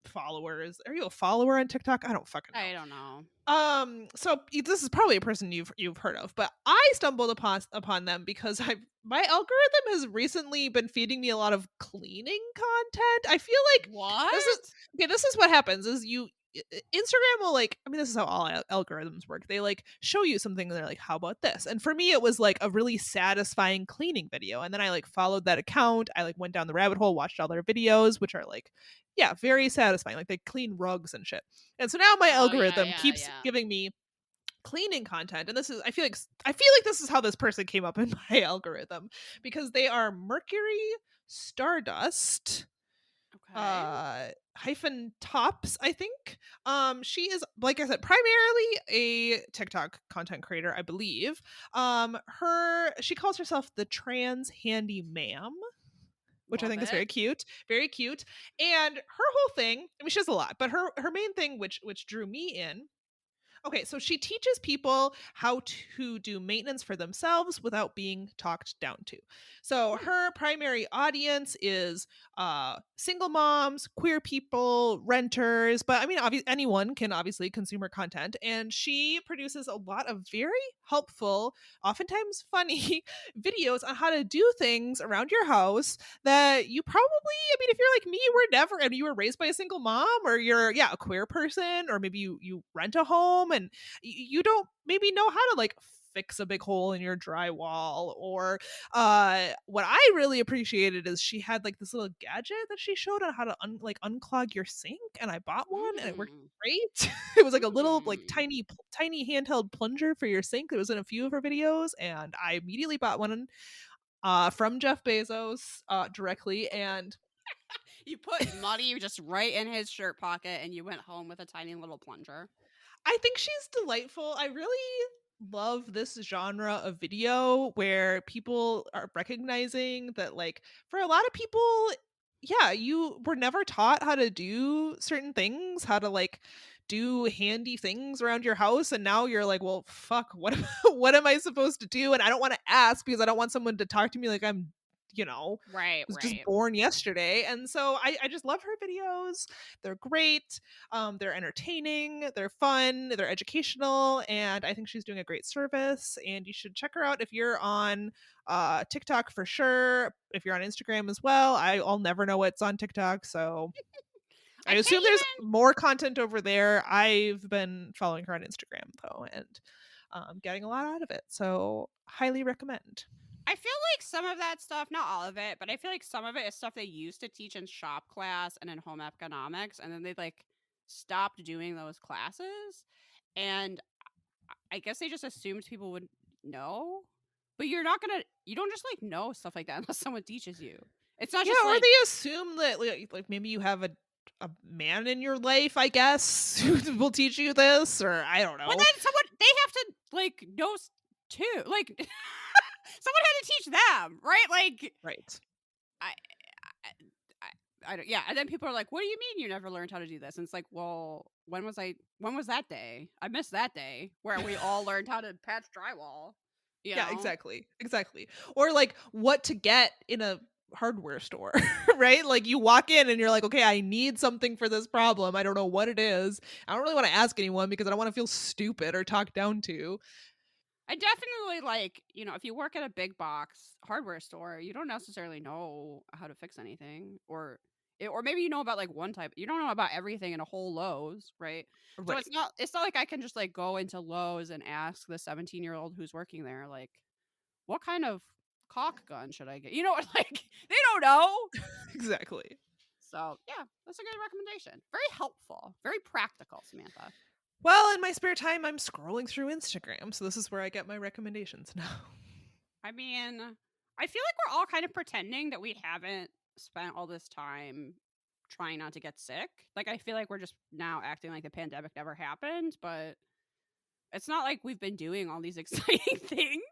followers. Are you a follower on TikTok? I don't fucking know. I don't know. So this is probably a person you've heard of, but I stumbled upon them because my algorithm has recently been feeding me a lot of cleaning content. I feel like what? This is what happens is Instagram will, like, I mean, this is how all algorithms work. They like show you something and they're like, how about this? And for me, it was like a really satisfying cleaning video. And then I like followed that account. I like went down the rabbit hole, watched all their videos, which are like, yeah, very satisfying. Like, they clean rugs and shit. And so now my algorithm keeps giving me cleaning content. And I feel like this is how this person came up in my algorithm, because they are Mercury Stardust. Okay. Hyphen Tops, I think. She is, like I said, primarily a TikTok content creator, I believe. She calls herself the trans handy ma'am, which I Love think is it. very cute, very cute. And her whole thing, I mean, she has a lot, but her main thing, which drew me in. Okay, so she teaches people how to do maintenance for themselves without being talked down to. So Hmm. her primary audience is single moms, queer people, renters, but I mean, anyone can obviously consume her content, and she produces a lot of very helpful, oftentimes funny videos on how to do things around your house that you probably, I mean, if you're like me, you were never, and you were raised by a single mom, or you're, yeah, a queer person, or maybe you rent a home and you don't maybe know how to like fix a big hole in your drywall, or what I really appreciated is she had like this little gadget that she showed on how to unclog your sink, and I bought one and it worked Mm. great. It was like a little like Mm. tiny handheld plunger for your sink. It was in a few of her videos, and I immediately bought one from Jeff Bezos directly. And You put money just right in his shirt pocket and you went home with a tiny little plunger. I think she's delightful. I really love this genre of video where people are recognizing that, like, for a lot of people, yeah, you were never taught how to do certain things, how to like do handy things around your house, and now you're like, well, fuck, what am I supposed to do? And I don't want to ask because I don't want someone to talk to me like I'm, Right, was just right. born yesterday. And so I just love her videos. They're great. They're entertaining, they're fun, they're educational, and I think she's doing a great service. And you should check her out if you're on TikTok for sure. If you're on Instagram as well, I'll never know what's on TikTok, so I I can't assume there's even more content over there. I've been following her on Instagram though, and getting a lot out of it. So highly recommend. I feel like some of that stuff, not all of it, but I feel like some of it is stuff they used to teach in shop class and in home economics, and then they like stopped doing those classes. And I guess they just assumed people would know. But you don't just like know stuff like that unless someone teaches you. It's not Yeah, just or like, they assume that like maybe you have a man in your life, I guess, who will teach you this, or I don't but know. then they have to like know too. Like, someone had to teach them, right? Like, Right. I, I don't, yeah. And then people are like, "What do you mean you never learned how to do this?" And it's like, well, when was that day? I missed that day where we all learned how to patch drywall. You Yeah, know, exactly. Exactly. Or like what to get in a hardware store, right? Like you walk in and you're like, okay, I need something for this problem. I don't know what it is. I don't really want to ask anyone because I don't want to feel stupid or talked down to. I definitely like, if you work at a big box hardware store, you don't necessarily know how to fix anything, or maybe you know about like one type. You don't know about everything in a whole Lowe's, right? So Right. it's not like I can just like go into Lowe's and ask the 17-year-old who's working there like, what kind of caulk gun should I get? Like they don't know. Exactly. So yeah, that's a good recommendation. Very helpful, very practical, Samantha. Well, in my spare time, I'm scrolling through Instagram, so this is where I get my recommendations now. I mean, I feel like we're all kind of pretending that we haven't spent all this time trying not to get sick. Like, I feel like we're just now acting like the pandemic never happened, but it's not like we've been doing all these exciting things.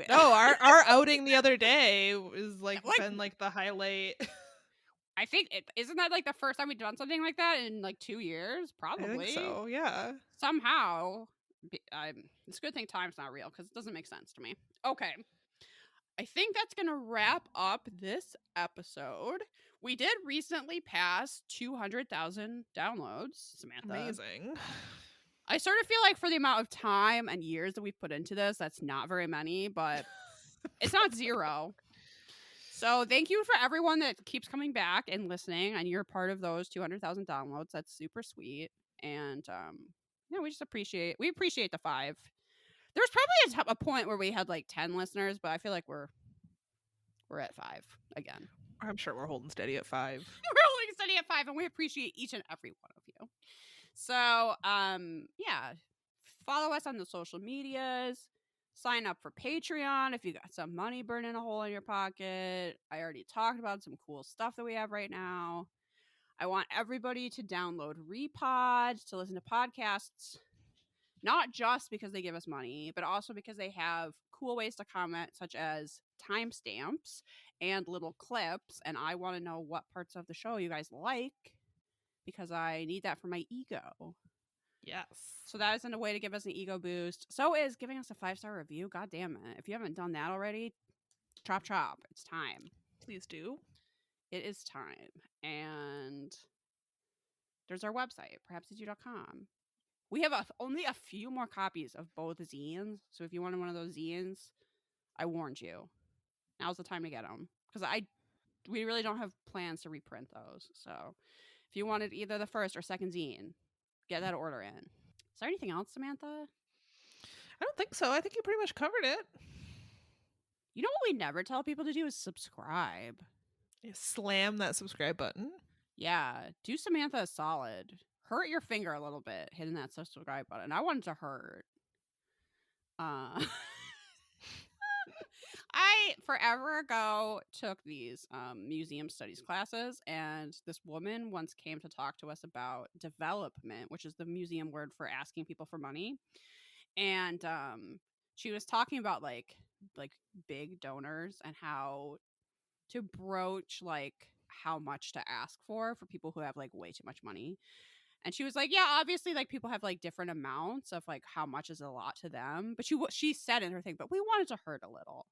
No, our outing the other day is like Like, been like the highlight. I think isn't that like the first time we've done something like that in like 2 years? I think Probably. so. Yeah. Somehow. It's a good thing time's not real because it doesn't make sense to me. Okay. I think that's going to wrap up this episode. We did recently pass 200,000 downloads, Samantha. Amazing. I sort of feel like for the amount of time and years that we've put into this, that's not very many, but it's not zero. So thank you for everyone that keeps coming back and listening, and you're part of those 200,000 downloads. That's super sweet. And we appreciate the 5. There's probably a point where we had like 10 listeners, but I feel like we're at 5 again. I'm sure we're holding steady at 5. We're holding steady at 5, and we appreciate each and every one of you. So, yeah, follow us on the social medias. Sign up for Patreon if you got some money burning a hole in your pocket. I already talked about some cool stuff that we have right now. I want everybody to download Repod to listen to podcasts, not just because they give us money, but also because they have cool ways to comment, such as timestamps and little clips. And I want to know what parts of the show you guys like because I need that for my ego. Yes. So that isn't a way to give us an ego boost. So is giving us a 5-star review. God damn it. If you haven't done that already, chop chop. It's time. Please do. It is time. And there's our website, perhapsitsyou.com. We have only a few more copies of both zines. So if you wanted one of those zines, I warned you. Now's the time to get them. Because we really don't have plans to reprint those. So if you wanted either the first or second zine, get that order in. Is there anything else, Samantha? I don't think so. I think you pretty much covered it. You know what we never tell people to do is subscribe. You slam that subscribe button. Yeah, do Samantha a solid. Hurt your finger a little bit hitting that subscribe button. I want it to hurt. I forever ago took these museum studies classes, and this woman once came to talk to us about development, which is the museum word for asking people for money. And she was talking about like big donors and how to broach like how much to ask for people who have like way too much money. And she was like, yeah, obviously like people have like different amounts of like how much is a lot to them, but she said in her thing, but we wanted to hurt a little.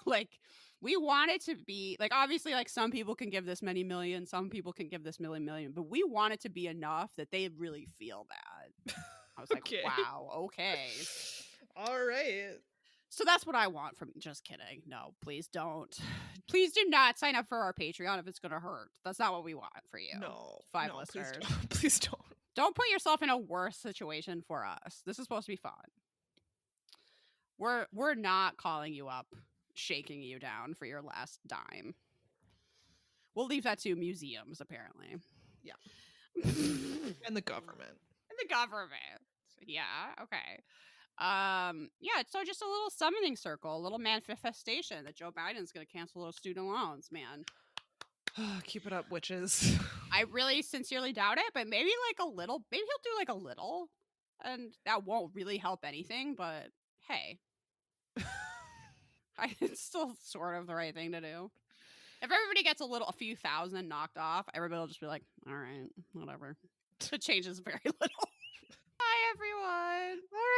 Like we want it to be like, obviously like some people can give this many million, some people can give this million, but we want it to be enough that they really feel that. I was like, Okay. wow, okay. All right. So that's what I want from. Just kidding. No, please don't. Please do not sign up for our Patreon if it's going to hurt. That's not what we want for you. No. 5 no, listeners. Please don't. Please don't. Don't put yourself in a worse situation for us. This is supposed to be fun. We're not calling you up, shaking you down for your last dime. We'll leave that to museums, apparently. Yeah. And the government. And the government. Yeah, okay. Yeah, so just a little summoning circle, a little manifestation that Joe Biden's going to cancel those student loans, man. Keep it up, witches. I really sincerely doubt it, but maybe like a little. Maybe he'll do like a little, and that won't really help anything, but hey. It's still sort of the right thing to do. If everybody gets a few thousand knocked off, everybody will just be like, all right, whatever. It changes very little. Bye, everyone. All